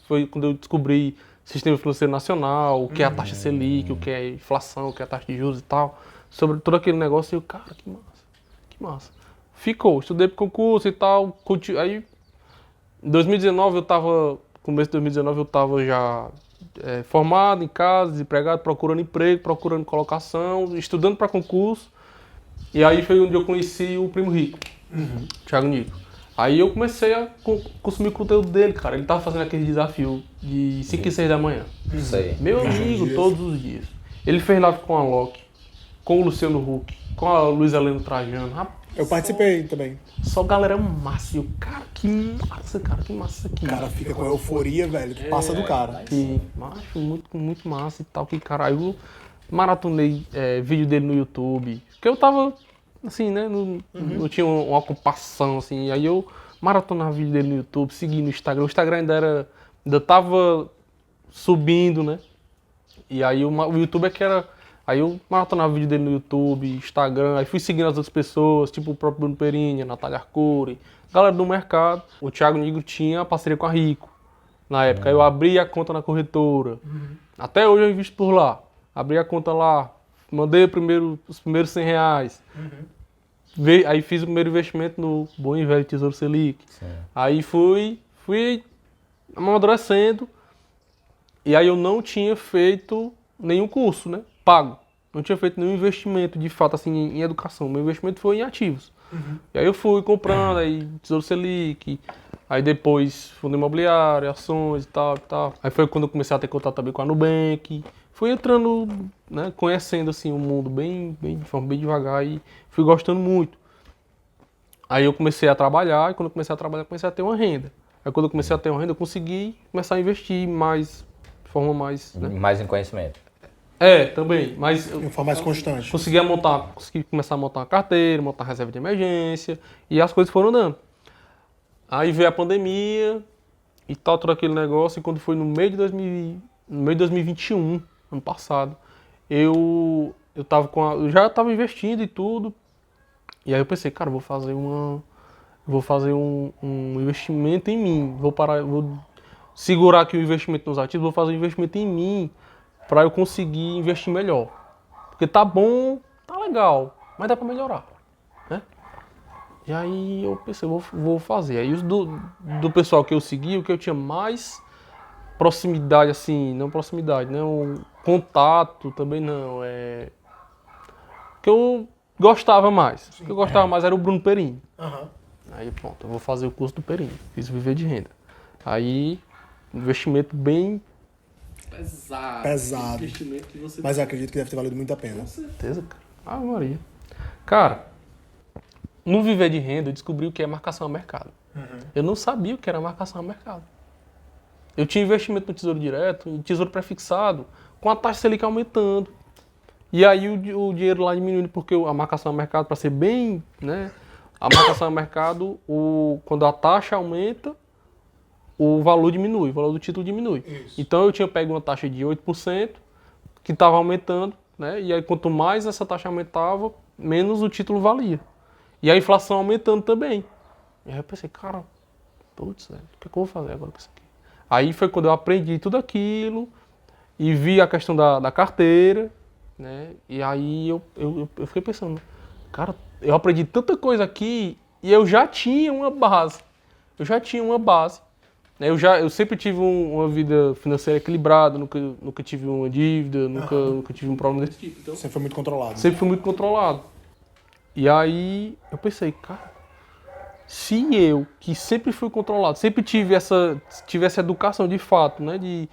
foi quando eu descobri Sistema Financeiro Nacional, o que é a taxa Selic, o que é a inflação, o que é a taxa de juros e tal, sobre todo aquele negócio, e eu, cara, que massa. Ficou, estudei para concurso e tal, aí em 2019 começo de 2019 eu estava já formado em casa, desempregado, procurando emprego, procurando colocação, estudando para concurso. E aí foi onde eu conheci o Primo Rico, Thiago Nico. Aí eu comecei a consumir o conteúdo dele, cara. Ele tava fazendo aquele desafio de 5 e 6 da manhã. Isso aí. Meu amigo, todos os dias. Ele fez lá com a Loki, com o Luciano Huck, com a Luiz Helena Trajano. Rapaz, Eu participei também. só galera massa. E eu, cara, que massa isso aqui. O cara fica com a euforia, velho, que passa do cara. Que macho, muito massa e tal. Que cara, eu maratonei vídeo dele no YouTube. Porque eu tava, assim, né? Não tinha uma ocupação, assim. Aí eu maratonava vídeo dele no YouTube, segui no Instagram. O Instagram ainda tava subindo, né? E aí o YouTube é que era. Aí eu maratonava vídeo dele no YouTube, Instagram, aí fui seguindo as outras pessoas, tipo o próprio Bruno Perini, a Natália Arcuri, galera do mercado. O Thiago Nigro tinha parceria com a Rico na época. Aí eu abri a conta na corretora. Até hoje eu invisto por lá. Abri a conta lá, mandei os primeiros R$100. Aí fiz o primeiro investimento no bom e velho Tesouro Selic. Sim. Aí fui amadurecendo. E aí eu não tinha feito nenhum curso, né? Pago. Não tinha feito nenhum investimento, de fato, assim, em educação. Meu investimento foi em ativos. E aí eu fui comprando, aí Tesouro Selic, aí depois fundo imobiliário, ações e tal, e tal. Aí foi quando eu comecei a ter contato também com a Nubank. Fui entrando, né, conhecendo, assim, o mundo de forma bem devagar e fui gostando muito. Aí eu comecei a trabalhar, e quando eu comecei a trabalhar, comecei a ter uma renda. Aí quando eu comecei a ter uma renda, eu consegui começar a investir mais, de forma mais, né? Mais em conhecimento. Também, mas De forma mais constante. consegui começar a montar uma carteira, montar uma reserva de emergência, e as coisas foram andando. Aí veio a pandemia e tal, todo aquele negócio, e quando foi no meio de 2021, ano passado, eu já estava investindo e tudo, e aí eu pensei, cara, vou fazer um investimento em mim, vou segurar aqui o investimento nos ativos, vou fazer um investimento em mim, para eu conseguir investir melhor. Porque tá bom, tá legal, mas dá para melhorar, né? E aí eu pensei, vou fazer. Aí do pessoal que eu segui, o que eu tinha mais proximidade, assim, não proximidade, né? Um contato também não, que eu gostava mais. O que eu gostava mais era o Bruno Perini. Aí pronto, eu vou fazer o curso do Perini, fiz o Viver de Renda. Aí, investimento bem Pesado. investimento que você... Mas eu acredito que deve ter valido muito a pena. Com certeza, cara. Ah, Maria. Cara, no Viver de Renda eu descobri o que é marcação a mercado. Eu não sabia o que era marcação a mercado. Eu tinha investimento no Tesouro Direto, em Tesouro Prefixado, com a taxa Selic aumentando. E aí o dinheiro lá diminuindo, porque a marcação a mercado, para ser bem, né, A marcação a mercado, quando a taxa aumenta, o valor diminui, o valor do título diminui. Isso. Então eu tinha pego uma taxa de 8%, que estava aumentando, né? E aí quanto mais essa taxa aumentava, menos o título valia. E a inflação aumentando também. E aí eu pensei, cara, putz, velho, o que eu vou fazer agora com isso aqui? Aí foi quando eu aprendi tudo aquilo e vi a questão da carteira, né? E aí eu fiquei pensando, cara, eu aprendi tanta coisa aqui e eu já tinha uma base. Né? Eu sempre tive uma vida financeira equilibrada, nunca tive uma dívida, nunca tive um problema desse tipo. Então, sempre foi muito controlado. Sempre fui muito controlado. E aí eu pensei, cara, se eu, que sempre fui controlado, sempre tive essa educação de fato, né, de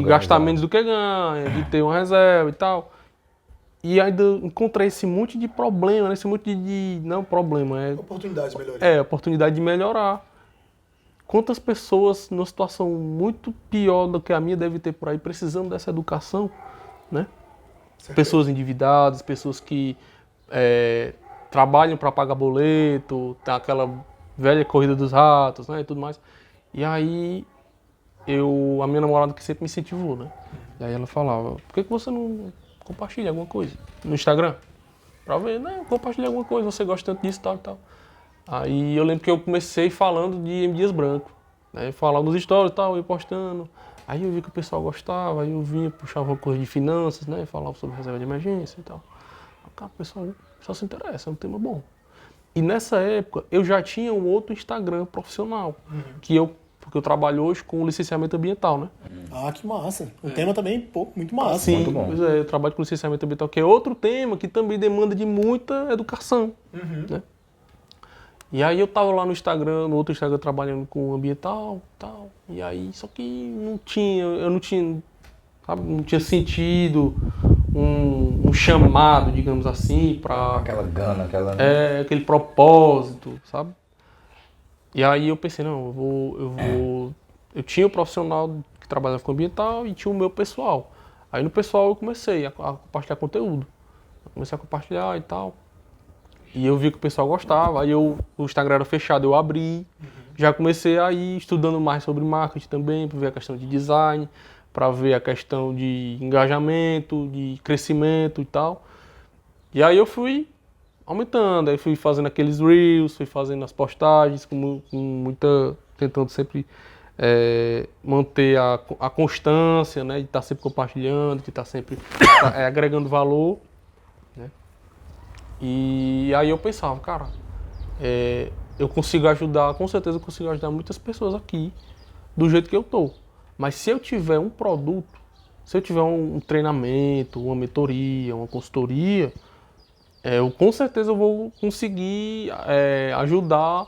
gastar menos do que ganha, de ter uma reserva e tal, e ainda encontrei esse monte de problema, né, esse monte não problema, oportunidade de melhorar. Oportunidade de melhorar. Quantas pessoas numa situação muito pior do que a minha deve ter por aí, precisando dessa educação, né? Certo. Pessoas endividadas, pessoas que trabalham para pagar boleto, tá aquela velha corrida dos ratos, né, e tudo mais. E aí, a minha namorada que sempre me incentivou, né? E aí ela falava, por que você não compartilha alguma coisa no Instagram? Pra ver, né, compartilha alguma coisa, você gosta tanto disso, tal e tal. Aí eu lembro que eu comecei falando de M. Dias Branco, né, falava nos stories e tal, eu postando. Aí eu vi que o pessoal gostava, aí eu vinha, puxava uma coisa de finanças, né, falava sobre reserva de emergência e tal. Cara, o pessoal só se interessa, é um tema bom. E nessa época, eu já tinha um outro Instagram profissional, porque eu trabalho hoje com licenciamento ambiental, né? Ah, que massa. Um tema também, muito massa. Sim, muito bom. Pois eu trabalho com licenciamento ambiental, que é outro tema que também demanda de muita educação, né? E aí eu tava lá no outro Instagram trabalhando com ambiental e tal, e aí, só que eu não tinha sentido um chamado, digamos assim, para aquela gana, aquele propósito, sabe? E aí eu pensei, não, eu tinha o profissional que trabalhava com ambiental e tinha o meu pessoal. Aí no pessoal eu comecei a compartilhar conteúdo. Eu comecei a compartilhar e tal. E eu vi que o pessoal gostava, aí o Instagram era fechado, eu abri. Já comecei a ir estudando mais sobre marketing também, para ver a questão de design, para ver a questão de engajamento, de crescimento e tal. E aí eu fui aumentando, aí fui fazendo aqueles reels, fui fazendo as postagens, com muita, tentando sempre manter a constância, né, de estar sempre compartilhando, de estar sempre agregando valor, né. E aí eu pensava, cara, eu consigo ajudar, com certeza eu consigo ajudar muitas pessoas aqui, do jeito que eu tô. Mas se eu tiver um produto, se eu tiver um treinamento, uma mentoria, uma consultoria, eu com certeza eu vou conseguir ajudar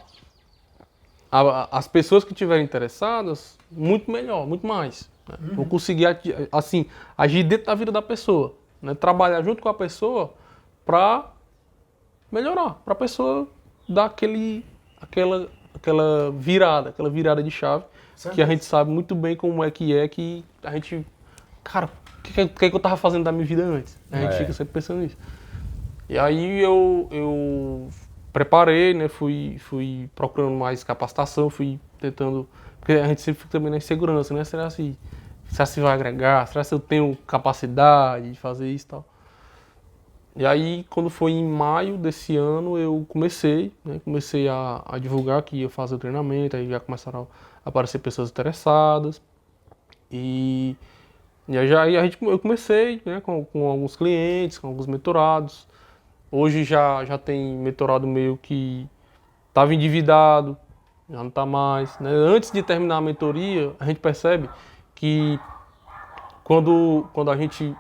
as pessoas que estiverem interessadas muito melhor, muito mais. Né? Vou conseguir assim, agir dentro da vida da pessoa, né? Trabalhar junto com a pessoa para melhorar, para a pessoa dar aquela virada de chave. Certo. Que a gente sabe muito bem como que a gente... Cara, o que eu tava fazendo da minha vida antes? A gente fica sempre pensando nisso. E aí eu preparei, né? Fui procurando mais capacitação, fui tentando... Porque a gente sempre fica também na insegurança, né? Será se vai agregar? Será se eu tenho capacidade de fazer isso e tal? E aí, quando foi em maio desse ano, eu comecei a divulgar que ia fazer o treinamento, aí já começaram a aparecer pessoas interessadas. E aí eu comecei, né, com alguns clientes, com alguns mentorados. Hoje já tem mentorado meio que estava endividado, já não está mais, né? Antes de terminar a mentoria, a gente percebe que quando a gente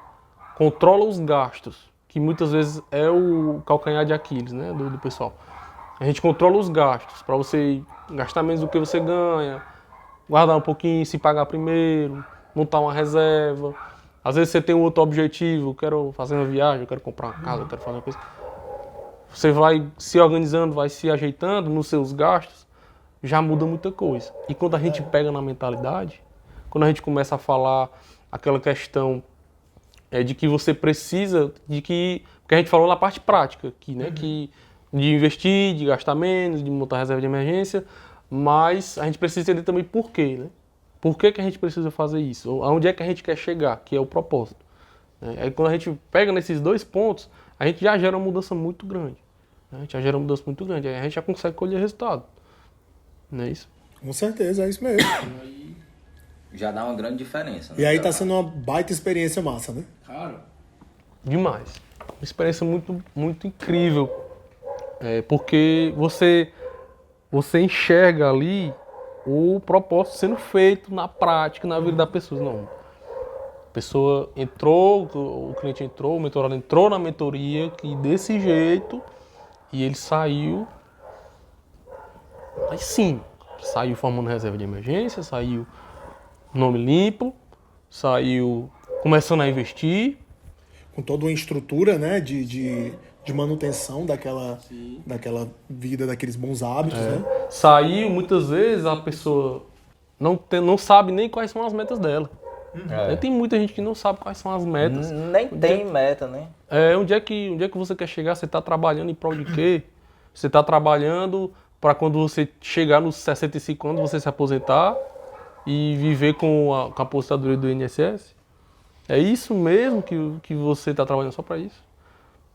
controla os gastos, que muitas vezes é o calcanhar de Aquiles, né, do pessoal. A gente controla os gastos, para você gastar menos do que você ganha, guardar um pouquinho, se pagar primeiro, montar uma reserva. Às vezes você tem um outro objetivo, eu quero fazer uma viagem, eu quero comprar uma casa, eu quero fazer uma coisa. Você vai se organizando, vai se ajeitando nos seus gastos, já muda muita coisa. E quando a gente pega na mentalidade, quando a gente começa a falar aquela questão de que você precisa, porque a gente falou na parte prática aqui, né? Que de investir, de gastar menos, de montar reserva de emergência, mas a gente precisa entender também por quê, né? Por que a gente precisa fazer isso? Ou aonde é que a gente quer chegar, que é o propósito. Aí quando a gente pega nesses 2 pontos, a gente já gera uma mudança muito grande. A gente já gera uma mudança muito grande, aí a gente já consegue colher resultado. Não é isso? Com certeza, é isso mesmo. Já dá uma grande diferença. E aí tá sendo uma baita experiência massa, né? Claro. Demais. Uma experiência muito, muito incrível. Porque você enxerga ali o propósito sendo feito na prática, na vida da pessoa. Não. A pessoa entrou, o cliente entrou, o mentorado entrou na mentoria que desse jeito e ele saiu aí sim. Saiu formando reserva de emergência, saiu nome limpo, saiu começando a investir. Com toda uma estrutura, né, de manutenção daquela vida, daqueles bons hábitos, né? Saiu, muitas vezes a pessoa não sabe nem quais são as metas dela. Tem muita gente que não sabe quais são as metas. Nem tem meta, né? Onde é que você quer chegar? Você está trabalhando em prol de quê? Você está trabalhando para quando você chegar nos 65 anos, você se aposentar e viver com a aposentadoria do INSS? É isso mesmo que você está trabalhando só para isso?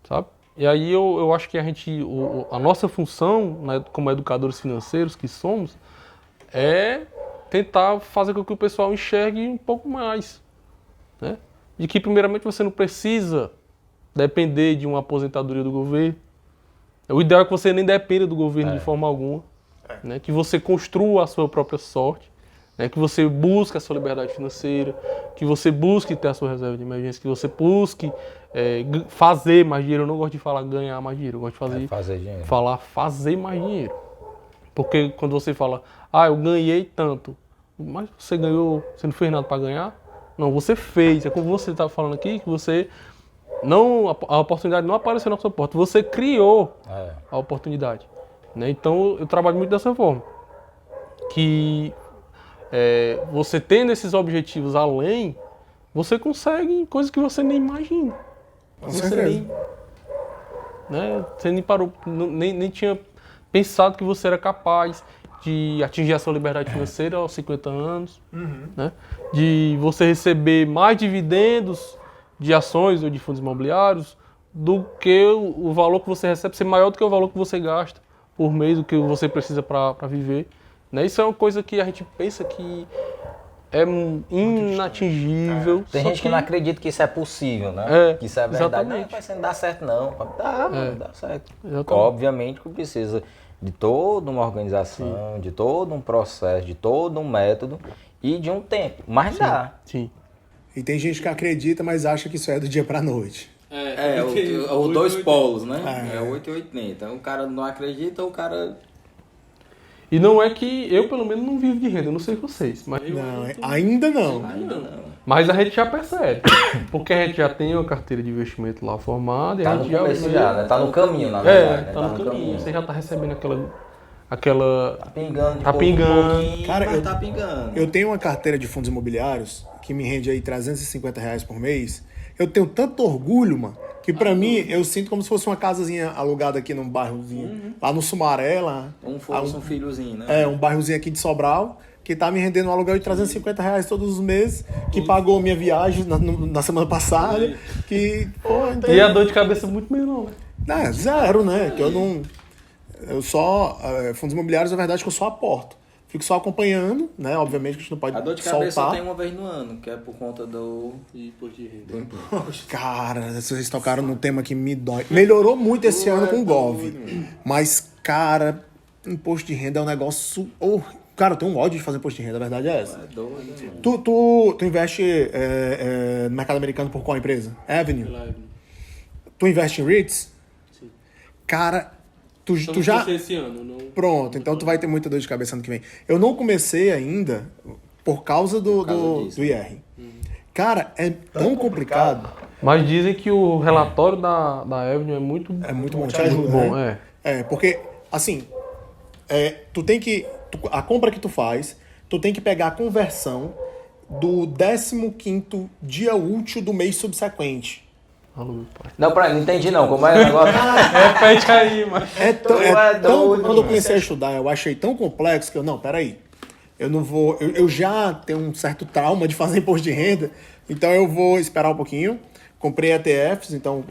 Sabe? E aí eu acho que a nossa função, né, como educadores financeiros que somos, é tentar fazer com que o pessoal enxergue um pouco mais. Né? De que, primeiramente, você não precisa depender de uma aposentadoria do governo. O ideal é que você nem dependa do governo de forma alguma. Né? Que você construa a sua própria sorte. Né? Que você busque a sua liberdade financeira. Que você busque ter a sua reserva de emergência. Que você busque fazer mais dinheiro. Eu não gosto de falar ganhar mais dinheiro. Eu gosto de Fazer dinheiro. fazer mais dinheiro. Porque quando você fala, eu ganhei tanto, mas você ganhou, você não fez nada para ganhar? Não, você fez. É como você está falando aqui, que você não, a oportunidade não apareceu na sua porta, você criou a oportunidade. Né? Então eu trabalho muito dessa forma. Que você tendo esses objetivos além, você consegue coisas que você nem imagina. Com certeza. Você nem parou, nem tinha pensado que você era capaz de atingir a sua liberdade financeira aos 50 anos, né? De você receber mais dividendos de ações ou de fundos imobiliários do que o valor que você recebe ser maior do que o valor que você gasta por mês, do que você precisa para viver. Né? Isso é uma coisa que a gente pensa que é inatingível. Tem gente que não acredita que isso é possível, né? Que isso é verdade. Exatamente. Não, vai dar certo não. Dá certo. Exatamente. Obviamente que precisa de toda uma organização, de todo um processo, de todo um método e de um tempo. Mas dá. Sim. E tem gente que acredita, mas acha que isso é do dia pra noite. Os 2 polos, né? É 8 e 80. O cara não acredita, o cara... E não é que eu, pelo menos, não vivo de renda, eu não sei vocês. Mas Ainda não. Mas a gente já percebe. Porque a gente já tem uma carteira de investimento lá formada. Tá e a no gente começo já, né? Tá no caminho, na verdade. Tá no caminho. Você já tá recebendo aquela... Tá pingando. Tá pingando. Cara, tá pingando. Eu tenho uma carteira de fundos imobiliários que me rende aí R$350 por mês. Eu tenho tanto orgulho, mano, que pra mim eu sinto como se fosse uma casazinha alugada aqui num bairrozinho, lá no Sumaré, lá. Um filhozinho, né? Um bairrozinho aqui de Sobral, que tá me rendendo um aluguel de R$350 todos os meses, que pagou minha viagem na semana passada, que... E a dor de cabeça é muito menor, né? Zero, né? Que eu não... Eu só... fundos imobiliários, na verdade, que eu só aporto. Fico só acompanhando, né? Obviamente que a gente não pode soltar. A dor de cabeça só tem uma vez no ano, que é por conta do imposto de renda. Cara, vocês tocaram num tema que me dói. Melhorou muito esse ano com o Gov. Mas, cara, imposto de renda é um negócio... Cara, eu tenho um ódio de fazer imposto de renda, a verdade é essa. É doido, Tu investe no mercado americano por qual empresa? Avenue? Tu investe em REITs? Sim. Cara... Tu já... esse ano, não... Pronto, então tu vai ter muita dor de cabeça ano que vem. Eu não comecei ainda por causa do IR. Cara, é tão complicado. Mas dizem que o relatório da Avenue é muito bom, te ajuda, bom, né? Porque, assim, tu tem que... a compra que tu faz, tu tem que pegar a conversão do 15º dia útil do mês subsequente. Alô, meu pai. Não entendi não, como é o negócio? Repete aí, mano. Quando eu comecei a estudar, eu achei tão complexo que peraí. Eu não vou. Eu já tenho um certo trauma de fazer imposto de renda, então eu vou esperar um pouquinho. Comprei ETFs, então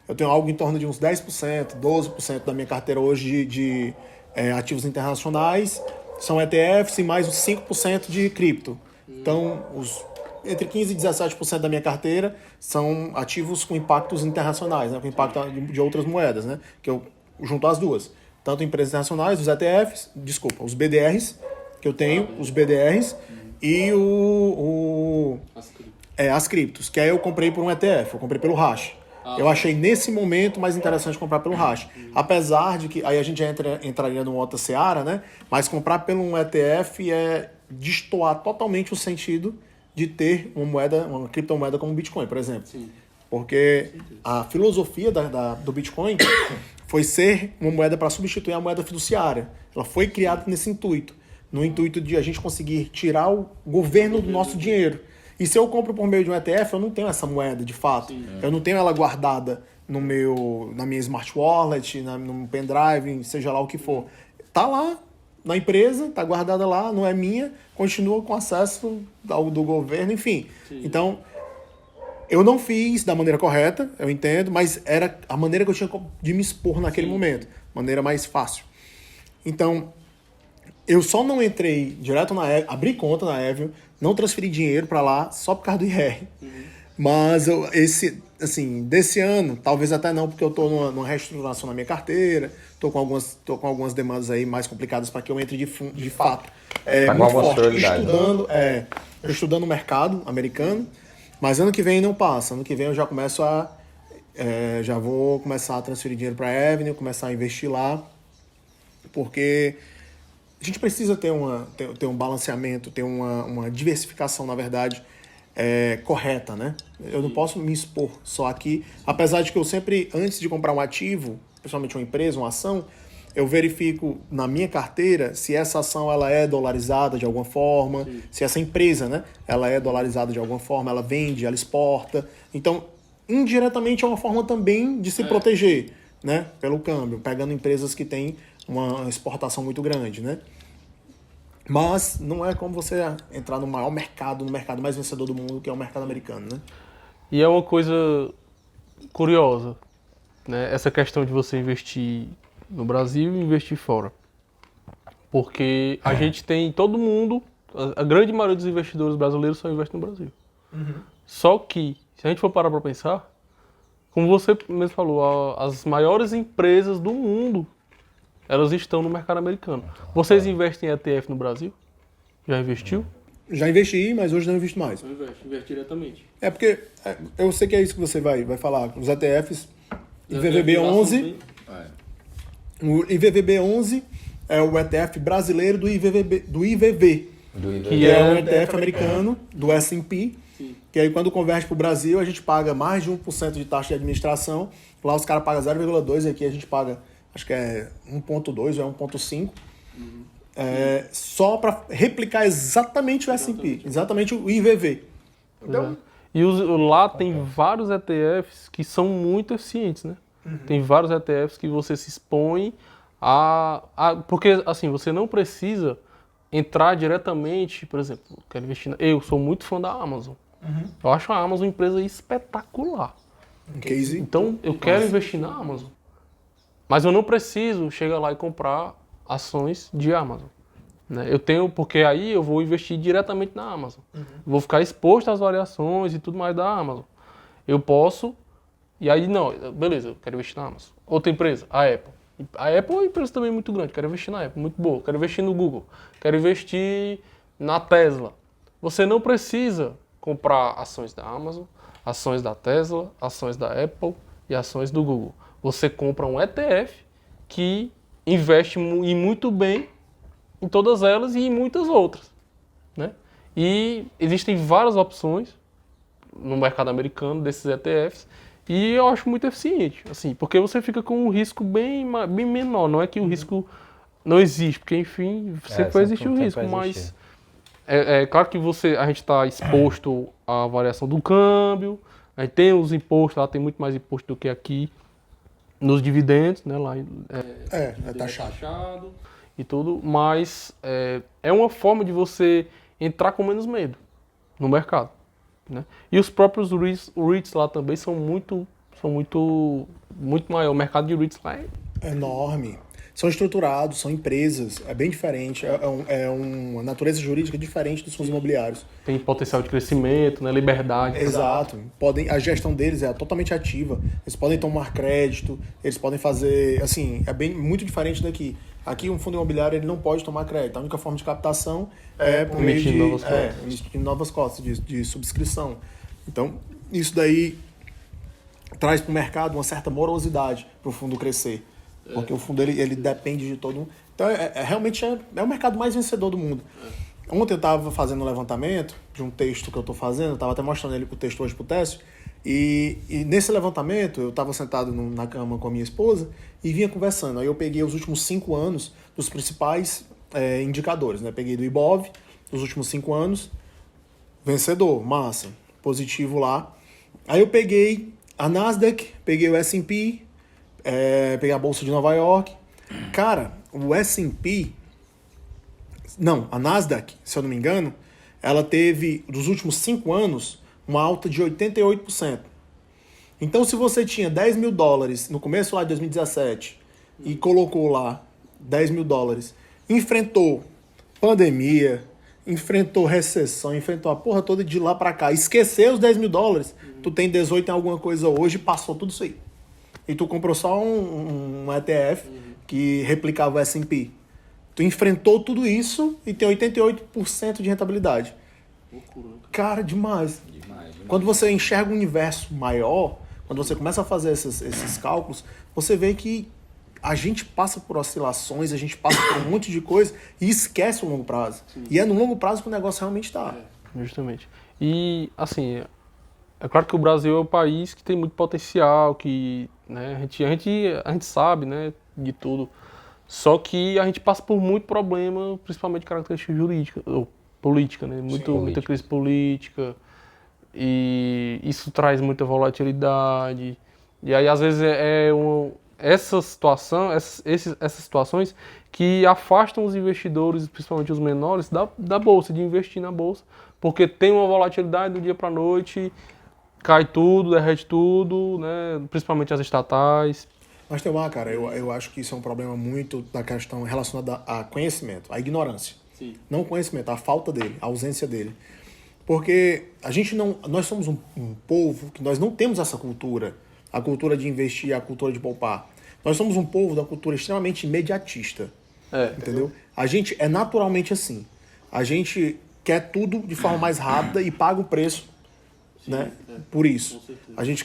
eu tenho algo em torno de uns 10%, 12% da minha carteira hoje de ativos internacionais. São ETFs e mais os 5% de cripto. Então, entre 15% e 17% da minha carteira são ativos com impactos internacionais, né? Com impacto de outras moedas, né? Que eu junto as duas. Tanto empresas internacionais, os ETFs, os BDRs, que eu tenho, os BDRs, e as criptos, que aí eu comprei por um ETF, eu comprei pelo Hash. Eu achei nesse momento mais interessante comprar pelo Hash. Apesar de que aí a gente já entraria numa outra seara, né? Mas comprar pelo um ETF é destoar totalmente o sentido de ter uma criptomoeda como o Bitcoin, por exemplo. Sim. Porque a filosofia do Bitcoin foi ser uma moeda para substituir a moeda fiduciária. Ela foi criada nesse intuito. No intuito de a gente conseguir tirar o governo do nosso dinheiro. E se eu compro por meio de um ETF, eu não tenho essa moeda, de fato. Sim, Eu não tenho ela guardada na minha Smart Wallet, no pendrive, seja lá o que for. Tá lá na empresa, tá guardada lá, não é minha, continua com acesso do governo, enfim. Sim. Então, eu não fiz da maneira correta, eu entendo, mas era a maneira que eu tinha de me expor naquele momento. Maneira mais fácil. Então, eu só não entrei direto na Avenue, abri conta na Avenue, não transferi dinheiro para lá só por causa do IR. Mas desse ano, talvez até não, porque eu tô numa reestruturação na minha carteira, tô com algumas demandas aí mais complicadas para que eu entre de fato. Muito forte, estudando o mercado americano, mas ano que vem não passa. Ano que vem eu já começo já vou começar a transferir dinheiro para a Avenue, começar a investir lá, porque a gente precisa ter um balanceamento, ter uma diversificação, na verdade, correta, né? Eu não posso me expor só aqui, apesar de que eu sempre, antes de comprar um ativo, principalmente uma empresa, uma ação, eu verifico na minha carteira se essa ação ela é dolarizada de alguma forma, Sim. se essa empresa, né, ela é dolarizada de alguma forma, ela vende, ela exporta. Então, indiretamente é uma forma também de se proteger, né, pelo câmbio, pegando empresas que têm uma exportação muito grande, né? Mas não é como você entrar no maior mercado, no mercado mais vencedor do mundo, que é o mercado americano, né? E é uma coisa curiosa, né? Essa questão de você investir no Brasil e investir fora. Porque a gente tem, todo mundo, a grande maioria dos investidores brasileiros só investe no Brasil. Uhum. Só que, se a gente for parar para pensar, como você mesmo falou, as maiores empresas do mundo, elas estão no mercado americano. Vocês investem em ETF no Brasil? Já investiu? Já investi, mas hoje não invisto mais. Não investe diretamente. É porque, eu sei que é isso que você vai falar. Os ETFs, IVVB11... O IVVB11 é o ETF brasileiro do IVV. Que é um ETF americano, do S&P. Sim. Que aí quando converte para o Brasil, a gente paga mais de 1% de taxa de administração. Lá os caras pagam 0,2%, aqui a gente paga, acho que é 1,2% ou é 1,5%. Uhum. Só para replicar exatamente o S&P, exatamente o IVV. Então, e lá tem vários ETFs que são muito eficientes, né? Uhum. Tem vários ETFs que você se expõe porque assim, você não precisa entrar diretamente, por exemplo, quero investir eu sou muito fã da Amazon. Uhum. Eu acho a Amazon uma empresa espetacular. Então eu quero investir na Amazon. Mas eu não preciso chegar lá e comprar ações de Amazon. Né? Porque aí eu vou investir diretamente na Amazon. Uhum. Vou ficar exposto às variações e tudo mais da Amazon. Eu posso. E aí, não, beleza, eu quero investir na Amazon. Outra empresa, a Apple. A Apple é uma empresa também muito grande, quero investir na Apple, muito boa. Quero investir no Google, quero investir na Tesla. Você não precisa comprar ações da Amazon, ações da Tesla, ações da Apple e ações do Google. Você compra um ETF que investe muito bem em todas elas e em muitas outras. Né? E existem várias opções no mercado americano desses ETFs. E eu acho muito eficiente, assim, porque você fica com um risco bem menor. Não é que o risco não existe, porque, enfim, sempre vai existir o risco, mas é claro que a gente está exposto à variação do câmbio, a Aí tem os impostos, lá tem muito mais imposto do que aqui. Nos dividendos, né? Lá É taxado. E tudo, mas é uma forma de você entrar com menos medo no mercado, né? E os próprios REITs lá também são muito maior. O mercado de REITs lá é enorme. São estruturados, são empresas, é bem diferente, é uma natureza jurídica diferente dos fundos imobiliários. Tem potencial de crescimento, né? Liberdade. Exato. A gestão deles é totalmente ativa. Eles podem tomar crédito, eles podem fazer, assim, muito diferente daqui. Aqui um fundo imobiliário ele não pode tomar crédito. A única forma de captação é por meio de emitindo novas cotas de subscrição. Então, isso daí traz para o mercado uma certa morosidade para o fundo crescer. Porque o fundo ele depende de todo mundo. Então, realmente é o mercado mais vencedor do mundo. Ontem eu estava fazendo um levantamento de um texto que eu estou fazendo, eu estava até mostrando o texto hoje para o Técio, e nesse levantamento eu estava sentado na cama com a minha esposa e vinha conversando. Aí eu peguei os últimos 5 anos dos principais indicadores, né? Peguei do Ibov, dos últimos 5 anos, vencedor, massa, positivo lá. Aí eu peguei a Nasdaq, peguei o S&P, peguei a Bolsa de Nova York. Cara, o S&P... Não, a Nasdaq, se eu não me engano, ela teve, dos últimos 5 anos, uma alta de 88%. Então, se você tinha 10 mil dólares no começo lá de 2017 e colocou lá 10 mil dólares, enfrentou pandemia, enfrentou recessão, enfrentou a porra toda de lá pra cá, esqueceu os 10 mil dólares, tu tem 18 em alguma coisa hoje, passou tudo isso aí. E tu comprou só um ETF que replicava o S&P. Tu enfrentou tudo isso e tem 88% de rentabilidade. Cara, demais. Quando você enxerga um universo maior, quando você começa a fazer esses cálculos, você vê que a gente passa por oscilações, a gente passa por um monte de coisa e esquece o longo prazo. Sim. E é no longo prazo que o negócio realmente está. Justamente. E, assim, é claro que o Brasil é um país que tem muito potencial, que, né, a gente sabe, né, de tudo. Só que a gente passa por muito problema, principalmente de característica jurídica, ou política, né? Muita crise política, e isso traz muita volatilidade. E aí, às vezes, essas situações que afastam os investidores, principalmente os menores, da bolsa, de investir na bolsa, porque tem uma volatilidade do dia para a noite, cai tudo, derrete tudo, né? Principalmente as estatais. Mas tem cara, eu acho que isso é um problema muito da questão relacionada a conhecimento, a ignorância. Sim. Não conhecimento, a falta dele, a ausência dele. Porque nós somos um povo que nós não temos essa cultura, a cultura de investir, a cultura de poupar. Nós somos um povo da cultura extremamente imediatista. Entendeu? A gente é naturalmente assim. A gente quer tudo de forma mais rápida e paga o preço. Sim, né? Por isso. A gente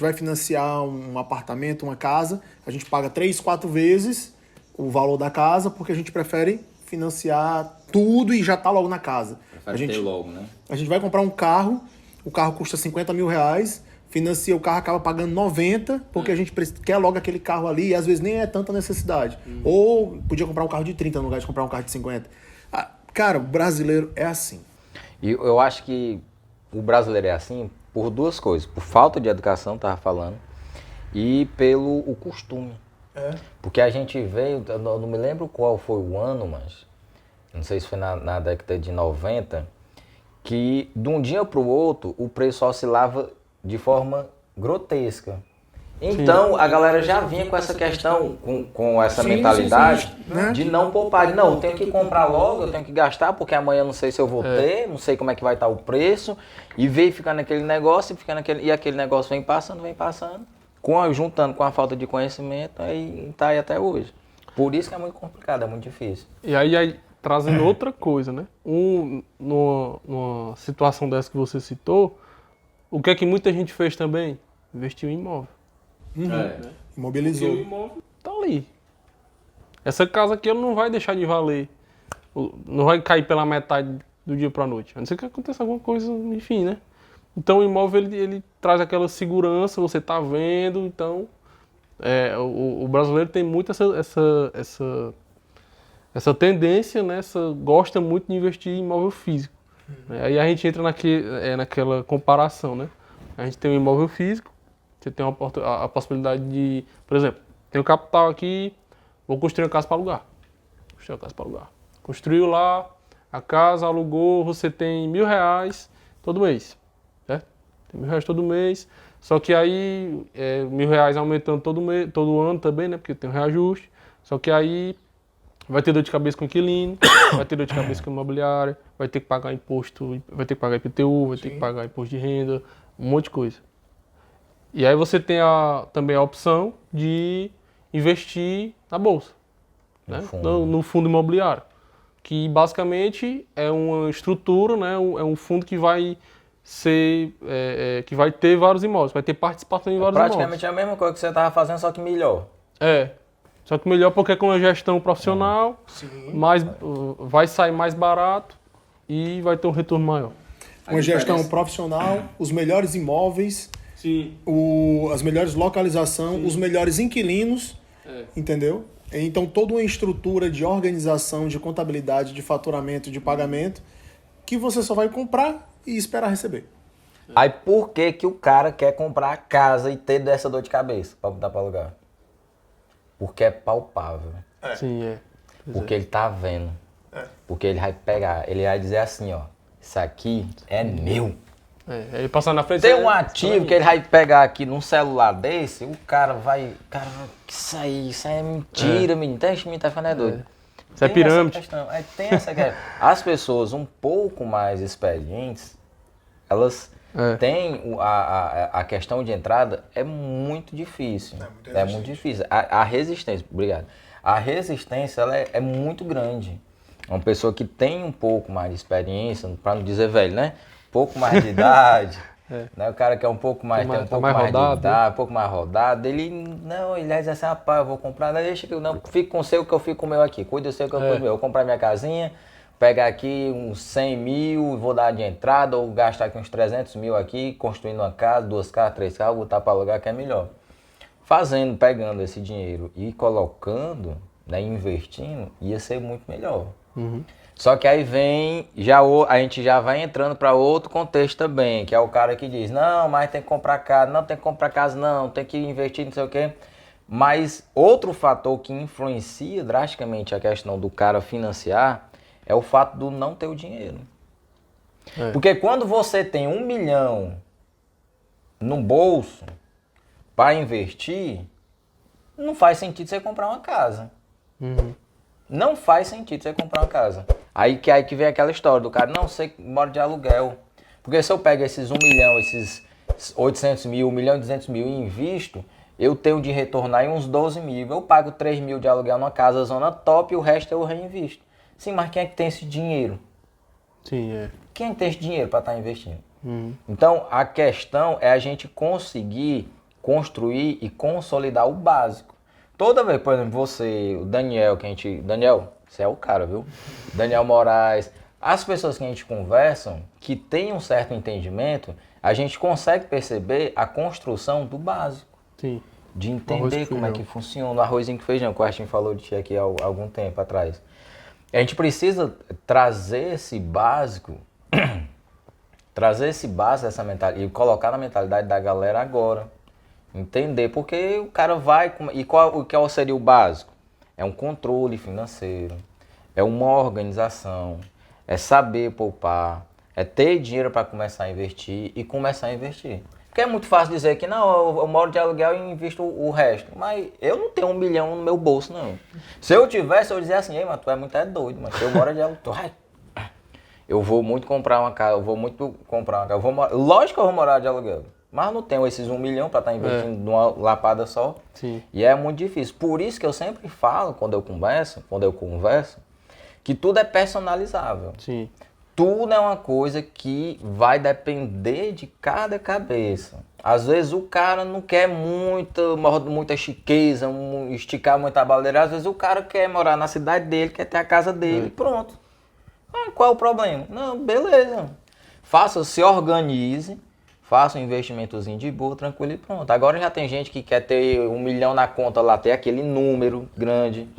vai financiar um apartamento, uma casa, a gente paga 3, 4 vezes o valor da casa, porque a gente prefere financiar tudo e já tá logo na casa. Prefere ter logo, né? A gente vai comprar um carro, o carro custa 50 mil reais, financia o carro, acaba pagando 90, porque a gente quer logo aquele carro ali, e às vezes nem é tanta necessidade. Ou podia comprar um carro de 30 no lugar de comprar um carro de 50. Cara, o brasileiro é assim. E eu acho que o brasileiro é assim por duas coisas. Por falta de educação, estava falando, e pelo o costume. Porque a gente veio, eu não me lembro qual foi o ano, mas não sei se foi na década de 90, que de um dia para o outro o preço oscilava de forma grotesca. Então, a galera já vinha com essa questão, com essa mentalidade de não poupar. Não, eu tenho que comprar logo, eu tenho que gastar, porque amanhã não sei se eu vou ter, não sei como é que vai estar o preço. E veio ficar naquele negócio, e aquele negócio vem passando, juntando com a falta de conhecimento, aí está aí até hoje. Por isso que é muito complicado, é muito difícil. E aí trazendo outra coisa, né? Numa situação dessa que você citou, o que é que muita gente fez também? Investiu em imóvel. Imobilizou. Porque o imóvel tá ali. Essa casa aqui não vai deixar de valer. Não vai cair pela metade do dia pra noite. A não ser que aconteça alguma coisa, enfim, né? Então o imóvel ele traz aquela segurança, você tá vendo, então o brasileiro tem muito essa tendência, né? Gosta muito de investir em imóvel físico. Aí a gente entra naquela comparação, né? A gente tem um imóvel físico, você tem a possibilidade de, por exemplo, tem um capital aqui, vou construir uma casa para alugar. Construiu lá a casa, alugou, você tem R$ 1.000 todo mês, certo? Tem R$ 1.000 todo mês, só que aí R$ 1.000 aumentando todo ano também, né? Porque tem um reajuste. Só que aí vai ter dor de cabeça com o inquilino, vai ter dor de cabeça com a imobiliária, vai ter que pagar imposto, vai ter que pagar IPTU, vai ter que pagar imposto de renda, um monte de coisa. E aí você tem também a opção de investir na bolsa, né? No fundo imobiliário, que basicamente é uma estrutura, né? É um fundo que vai que vai ter vários imóveis, vai ter participação em vários imóveis. Praticamente é a mesma coisa que você estava fazendo, só que melhor. Só que melhor porque é com a gestão profissional, vai sair mais barato e vai ter um retorno maior. Uma gestão profissional, os melhores imóveis, as melhores localizações, os melhores inquilinos, entendeu? Então toda uma estrutura de organização, de contabilidade, de faturamento, de pagamento, que você só vai comprar e esperar receber. Aí por que o cara quer comprar a casa e ter dessa dor de cabeça para botar para alugar? Porque é palpável. Porque ele tá vendo. Porque ele vai pegar, ele vai dizer assim, ó, isso aqui é meu. Ele passar na frente. Tem um ativo que ele vai pegar aqui num celular desse, o cara vai, isso aí é mentira, menino, tá falando é doido. Isso é pirâmide. Tem essa questão. As pessoas um pouco mais experientes, elas têm a questão de entrada é muito difícil. É muito difícil. A resistência, obrigado. A resistência ela é muito grande. Uma pessoa que tem um pouco mais de experiência, para não dizer velho, né? Um pouco mais de idade, né? O cara que é um pouco mais, tem um pouco mais rodado, de idade, um pouco mais rodado, ele vai dizer assim, rapaz, eu vou comprar, deixa que eu não fico com o seu que eu fico com o meu aqui, cuida do seu que eu cuido do meu. Eu vou comprar minha casinha, pegar aqui uns 100 mil, vou dar de entrada, ou gastar aqui uns 300 mil aqui, construindo uma casa, 2 casas, 3 casas, botar para alugar que é melhor. Pegando esse dinheiro e colocando, né, investindo, ia ser muito melhor. Só que aí a gente já vai entrando para outro contexto também, que é o cara que diz, não, mas tem que comprar casa, não tem que comprar casa não, tem que investir não sei o quê. Mas outro fator que influencia drasticamente a questão do cara financiar é o fato do não ter o dinheiro. Porque quando você tem 1 milhão no bolso para investir, não faz sentido você comprar uma casa. Não faz sentido você comprar uma casa. Aí que vem aquela história do cara, não, você mora de aluguel. Porque se eu pego esses 1 milhão, esses 800 mil, 1 milhão e 200 mil e invisto, eu tenho de retornar em uns 12 mil. Eu pago 3 mil de aluguel numa casa zona top e o resto eu reinvisto. Sim, mas quem é que tem esse dinheiro? Quem tem esse dinheiro para estar investindo? Então, a questão é a gente conseguir construir e consolidar o básico. Toda vez, por exemplo, você, o Daniel, Daniel, você é o cara, viu? Daniel Moraes, as pessoas que a gente conversa, que tem um certo entendimento, a gente consegue perceber a construção do básico. De entender como é que funciona o arrozinho com feijão, que o Astin falou de ti aqui há algum tempo atrás. A gente precisa trazer esse básico, essa mentalidade, e colocar na mentalidade da galera agora. Entender, porque o cara vai... E qual seria o básico? É um controle financeiro, é uma organização, é saber poupar, é ter dinheiro para começar a investir e começar a investir. Porque é muito fácil dizer que não, eu moro de aluguel e invisto o resto. Mas eu não tenho 1 milhão no meu bolso, não. Se eu tivesse, eu dizia assim, ei, mas tu é muito doido, mas eu moro de aluguel. Eu vou muito comprar uma casa, lógico que eu vou morar de aluguel. Mas não tenho esses 1 milhão para estar investindo numa lapada só. E é muito difícil. Por isso que eu sempre falo, quando eu converso, que tudo é personalizável. Tudo é uma coisa que vai depender de cada cabeça. Às vezes o cara não quer muita chiqueza, esticar muita baleira. Às vezes o cara quer morar na cidade dele, quer ter a casa dele. Pronto. Qual é o problema? Não, beleza. Se organize. Faça um investimentozinho de boa, tranquilo e pronto. Agora já tem gente que quer ter 1 milhão na conta lá, ter aquele número grande.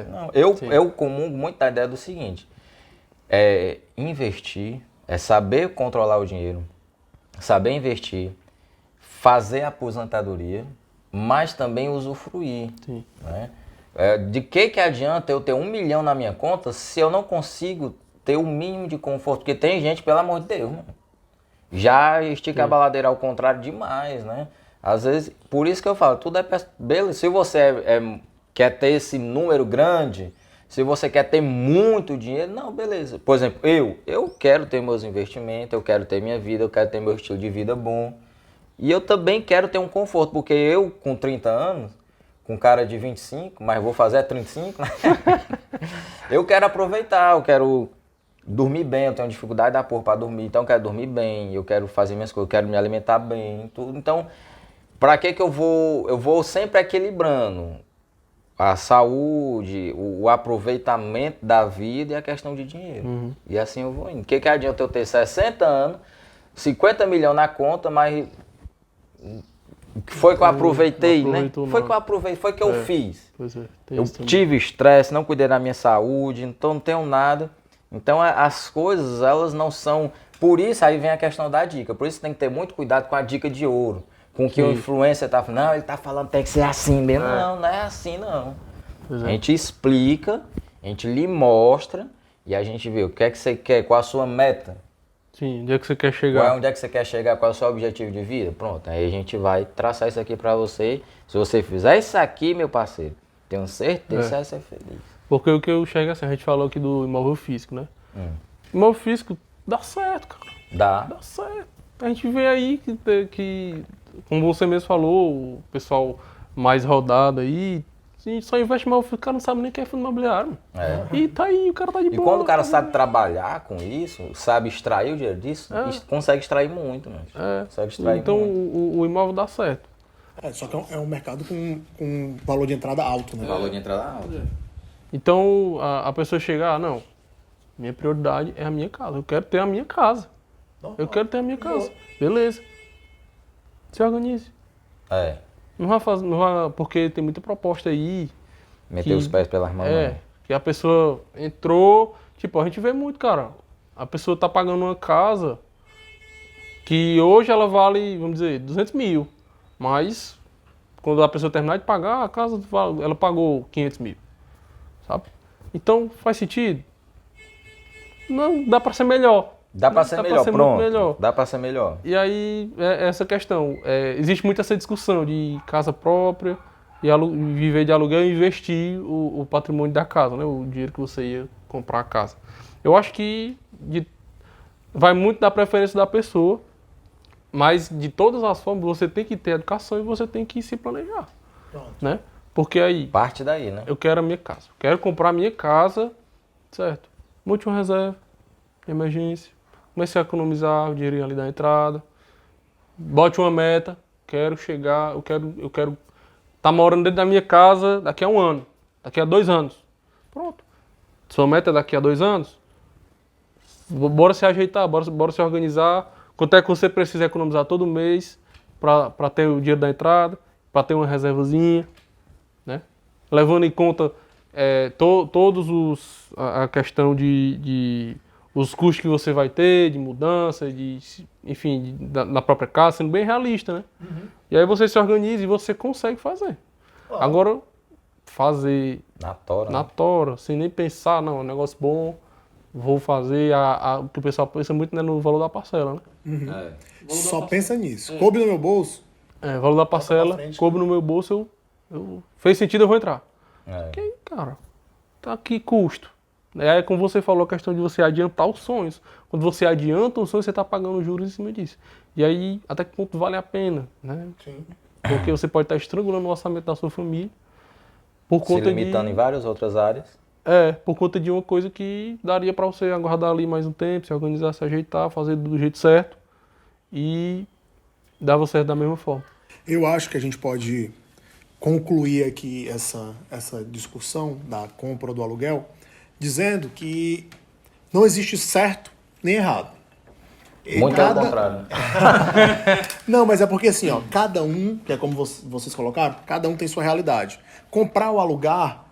Não, eu comungo muito da ideia do seguinte, investir, é saber controlar o dinheiro, saber investir, fazer a aposentadoria, mas também usufruir. Sim. Né? De que adianta eu ter 1 milhão na minha conta se eu não consigo ter o mínimo de conforto? Porque tem gente, pelo amor de Deus, mano, já estica a baladeira ao contrário demais, né? Às vezes, por isso que eu falo, tudo é... Beleza, se você quer ter esse número grande, se você quer ter muito dinheiro, não, beleza. Por exemplo, eu quero ter meus investimentos, eu quero ter minha vida, eu quero ter meu estilo de vida bom. E eu também quero ter um conforto, porque eu, com 30 anos, com cara de 25, mas vou fazer 35, né? Eu quero aproveitar, eu quero dormir bem, eu tenho dificuldade da porra para dormir, então eu quero dormir bem, eu quero fazer minhas coisas, eu quero me alimentar bem, tudo. Então, para que eu vou? Eu vou sempre equilibrando a saúde, o aproveitamento da vida e a questão de dinheiro. E assim eu vou indo. O que adianta eu ter 60 anos, 50 milhões na conta, mas o que foi que eu aproveitei, né? Foi que eu aproveitei, foi que eu fiz. Pois é, Eu tive estresse, não cuidei da minha saúde, então não tenho nada. Então as coisas, elas não são... Por isso aí vem a questão da dica. Por isso tem que ter muito cuidado com a dica de ouro. Com que o influencer tá falando, não, ele tá falando tem que ser assim mesmo. Não, não é assim não. A gente explica, a gente lhe mostra e a gente vê o que é que você quer, qual a sua meta. Sim, onde é que você quer chegar? Onde é que você quer chegar, qual é o seu objetivo de vida? Pronto, aí a gente vai traçar isso aqui pra você. Se você fizer isso aqui, meu parceiro, tenho certeza que você vai ser feliz. Porque o que eu enxergo assim, a gente falou aqui do imóvel físico, né? Imóvel físico dá certo, cara. Dá certo. A gente vê aí que, como você mesmo falou, o pessoal mais rodado aí, só investe em imóvel físico, o cara não sabe nem o que é fundo imobiliário. E tá aí, o cara tá de boa. E quando o cara sabe trabalhar com isso, sabe extrair o dinheiro disso, consegue extrair muito, né? Consegue extrair então muito. O imóvel dá certo. Só que é um mercado com valor de entrada alto, né? Valor de entrada alto. Então a pessoa chegar, não, minha prioridade é a minha casa, eu quero ter a minha casa. Eu quero ter a minha casa. Beleza. Se organize. Não vai fazer, porque tem muita proposta aí. Meter os pés pelas mãos. Que a pessoa entrou, tipo, a gente vê muito, cara. A pessoa tá pagando uma casa que hoje ela vale, vamos dizer, 200 mil. Mas quando a pessoa terminar de pagar, a casa ela pagou 500 mil. Sabe? Então faz sentido? Não, dá pra ser melhor. Dá pra ser melhor, pronto. Melhor. Dá pra ser melhor. E aí, essa questão. Existe muito essa discussão de casa própria, e viver de aluguel e investir o patrimônio da casa, né? O dinheiro que você ia comprar a casa. Eu acho que vai muito da preferência da pessoa, mas de todas as formas você tem que ter educação e você tem que se planejar. Pronto. Né? Porque aí... Parte daí, né? Eu quero a minha casa. Quero comprar a minha casa, certo? Monte uma reserva, emergência. Comecei a economizar o dinheirinho ali da entrada. Bote uma meta. Quero chegar, eu quero estar morando dentro da minha casa daqui a 1 ano. Daqui a 2 anos. Pronto. Sua meta é daqui a 2 anos? Bora se ajeitar, bora se organizar. Quanto é que você precisa economizar todo mês para ter o dinheiro da entrada, para ter uma reservazinha, né? Levando em conta todos a questão de os custos que você vai ter, de mudança, enfim, na própria casa, sendo bem realista, né? E aí você se organiza e você consegue fazer. Agora, fazer na tora, sem nem pensar, não, é um negócio bom, vou fazer, o que o pessoal pensa muito, né, no valor da parcela, né? Só pensa nisso. Coube no meu bolso? Valor da parcela, coube no meu bolso, fez sentido, eu vou entrar. Porque, cara, tá aqui custo. Aí, como você falou, a questão de você adiantar os sonhos. Quando você adianta um sonho, você está pagando juros em cima disso. E aí, até que ponto vale a pena, né? Sim. Porque você pode estar estrangulando o orçamento da sua família por Se conta limitando em várias outras áreas. por conta de uma coisa que daria para você aguardar ali mais um tempo, se organizar, se ajeitar, fazer do jeito certo e dava certo da mesma forma. Eu acho que a gente pode concluir aqui essa discussão da compra ou do aluguel dizendo que não existe certo nem errado. Muito ao contrário. Não, mas é porque assim, ó, cada um, que é como vocês colocaram, cada um tem sua realidade. Comprar ou alugar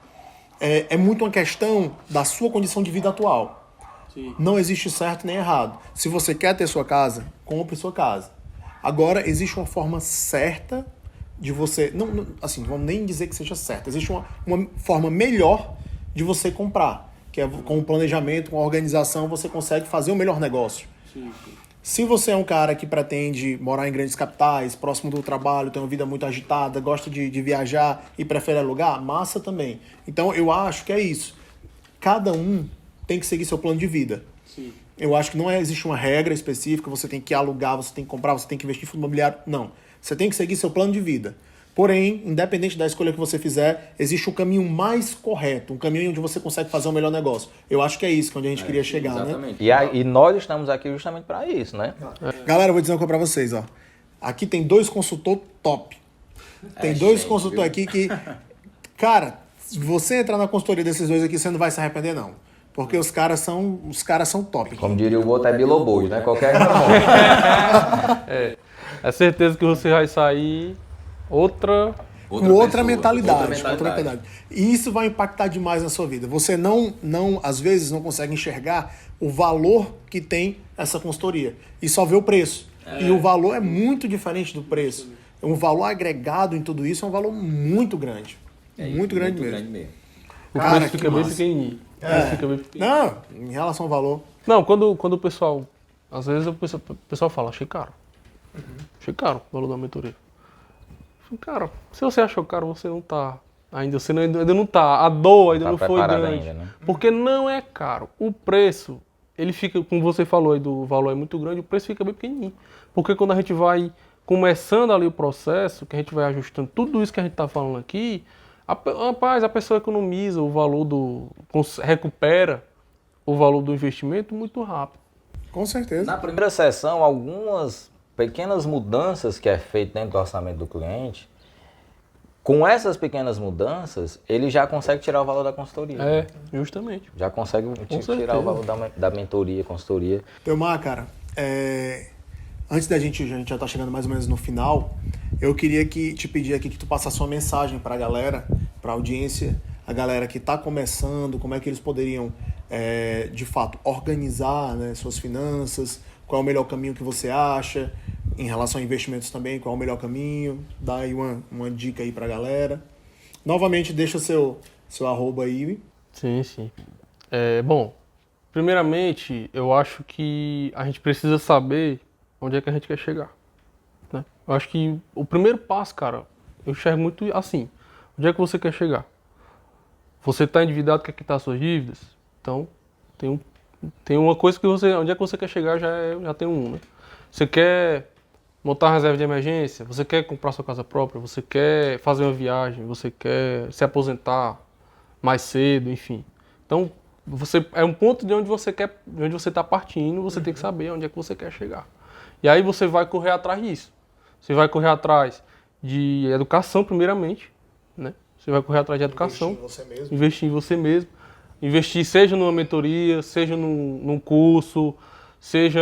é muito uma questão da sua condição de vida atual. Sim. Não existe certo nem errado. Se você quer ter sua casa, compre sua casa. Agora, existe uma forma certa de você... Não, assim, não vamos nem dizer que seja certa. Existe uma forma melhor de você comprar. Que é com o planejamento, com a organização, você consegue fazer o melhor negócio. Sim. Se você é um cara que pretende morar em grandes capitais, próximo do trabalho, tem uma vida muito agitada, gosta de viajar e prefere alugar, massa também. Então, eu acho que é isso. Cada um tem que seguir seu plano de vida. Sim. Eu acho que não existe uma regra específica, você tem que alugar, você tem que comprar, você tem que investir em fundo imobiliário. Não. Você tem que seguir seu plano de vida. Porém, independente da escolha que você fizer, existe um caminho mais correto, um caminho onde você consegue fazer o melhor negócio. Eu acho que é isso que é onde a gente queria chegar, exatamente. né? E nós estamos aqui justamente para isso, né? Galera, eu vou dizer uma coisa pra vocês, ó. Aqui tem 2 consultores top. Tem 2 consultores aqui que... Cara, se você entrar na consultoria desses 2 aqui, você não vai se arrepender, não. Porque os caras são top. Como diria o outro, é biloboi, né? Qualquer É certeza que você vai sair outra mentalidade. E isso vai impactar demais na sua vida. Você às vezes, não consegue enxergar o valor que tem essa consultoria. E só vê o preço. E o valor é muito diferente do preço. Um valor agregado em tudo isso é um valor muito grande. Muito grande mesmo. O Cara, preço fica bem pequenininho. Não, em relação ao valor. Não, quando o pessoal... Às vezes o pessoal fala, achei caro. Achei caro o valor da mentoria. Cara, se você achou caro, você não tá... Você ainda não tá. A dor ainda Tá não foi preparado grande. ainda, né? Porque não é caro. O preço, ele fica, como você falou aí, do valor é muito grande, o preço fica bem pequenininho. Porque quando a gente vai começando ali o processo, que a gente vai ajustando tudo isso que a gente tá falando aqui, rapaz, a pessoa economiza o valor recupera o valor do investimento muito rápido. Com certeza. Na primeira sessão, algumas pequenas mudanças que é feito dentro do orçamento do cliente, com essas pequenas mudanças, ele já consegue tirar o valor da consultoria. É, justamente. Já consegue tirar certeza. o valor da mentoria, consultoria. Teomar, cara, antes da gente, a gente já tá chegando mais ou menos no final, eu queria te pedir aqui que tu passasse uma mensagem pra galera, pra audiência, a galera que tá começando, como é que eles poderiam, de fato, organizar, né, suas finanças, qual é o melhor caminho que você acha, em relação a investimentos também, qual é o melhor caminho, dá aí uma dica aí pra galera. Novamente, deixa seu arroba aí. Sim. Bom, primeiramente, eu acho que a gente precisa saber onde é que a gente quer chegar, né? Eu acho que o primeiro passo, cara, eu enxergo muito assim. Onde é que você quer chegar? Você está endividado, quer quitar suas dívidas? Então, tem uma coisa que onde é que você quer chegar já tem né? Você quer montar uma reserva de emergência? Você quer comprar sua casa própria? Você quer fazer uma viagem? Você quer se aposentar mais cedo? Enfim. Então, é um ponto de onde você está partindo, você tem que saber onde é que você quer chegar. E aí você vai correr atrás disso. Você vai correr atrás de educação, primeiramente, né? Você vai correr atrás de educação. Investir em você mesmo. Investir seja numa mentoria, seja num curso, seja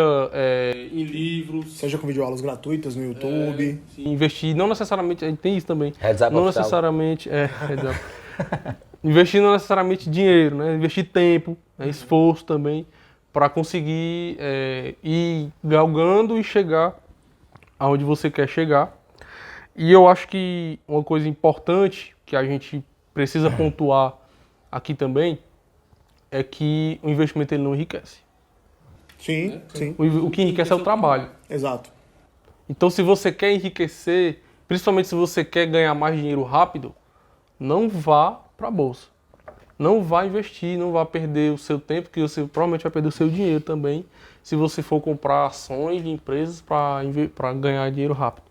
em livros. Seja com videoaulas gratuitas no YouTube. Investir, não necessariamente, a gente tem isso também. Heads up não oficial. necessariamente, investir não necessariamente dinheiro, né? Investir tempo, esforço também, para conseguir ir galgando e chegar aonde você quer chegar. E eu acho que uma coisa importante que a gente precisa pontuar aqui também é que o investimento ele não enriquece. Sim. O que enriquece é o trabalho. Exato. Então, se você quer enriquecer, principalmente se você quer ganhar mais dinheiro rápido, não vá para a bolsa. Não vá investir, não vá perder o seu tempo, que você provavelmente vai perder o seu dinheiro também, se você for comprar ações de empresas para ganhar dinheiro rápido.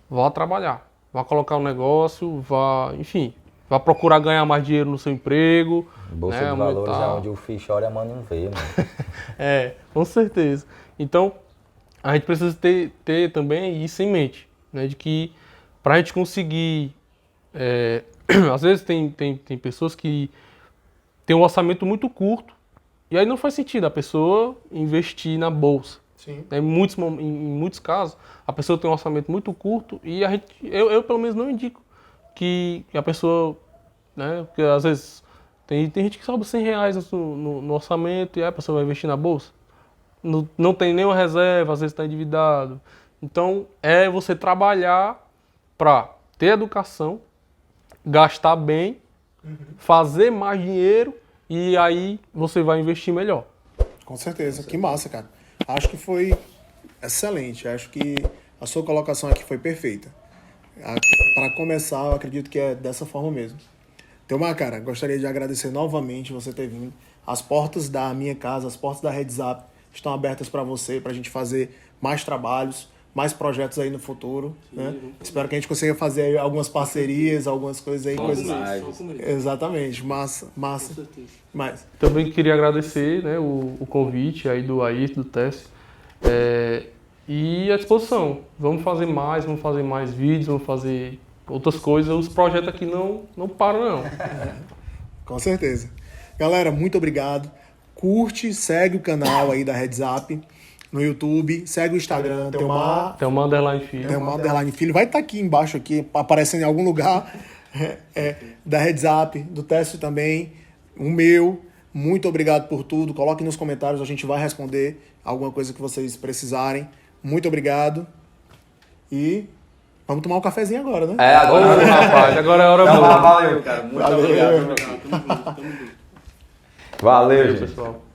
Vá trabalhar, vá colocar um negócio, vá procurar ganhar mais dinheiro no seu emprego. Bolsa né, de valores é onde o filho chora e a mãe não vê, mano. Com certeza. Então, a gente precisa ter também isso em mente, né, de que para a gente conseguir... às vezes tem pessoas que têm um orçamento muito curto e aí não faz sentido a pessoa investir na bolsa. Sim. Em muitos casos, a pessoa tem um orçamento muito curto e eu pelo menos não indico que a pessoa, né, porque às vezes tem gente que sobra R$100 no orçamento e aí a pessoa vai investir na bolsa. Não tem nenhuma reserva, às vezes está endividado, Então, é você trabalhar para ter educação, gastar bem, fazer mais dinheiro e aí você vai investir melhor. Com certeza, que massa, cara. Acho que foi excelente, acho que a sua colocação aqui foi perfeita. Para começar, eu acredito que é dessa forma mesmo. Teomar, cara, gostaria de agradecer novamente você ter vindo. As portas da minha casa, as portas da RedZap estão abertas para você, para a gente fazer mais trabalhos, mais projetos aí no futuro. Sim, né? Espero que a gente consiga fazer aí algumas parcerias, algumas coisas aí. Exatamente, massa. Com certeza. Mas também queria agradecer, né, o convite aí do Ayrton, do Tess. E a disposição. Vamos fazer mais vídeos, vamos fazer outras coisas. Os projetos aqui não param, não. Com certeza. Galera, muito obrigado. Curte, segue o canal aí da RedZap no YouTube, segue o Instagram, Teomar _Filho. Teomar _Filho. Vai estar aqui embaixo, aqui, aparecendo em algum lugar, da RedZap, do Teste também, o meu. Muito obrigado por tudo. Coloque nos comentários, a gente vai responder alguma coisa que vocês precisarem. Muito obrigado. E vamos tomar um cafezinho agora, né? Agora, rapaz, agora é a hora boa. Valeu, cara. Muito obrigado. Valeu, pessoal.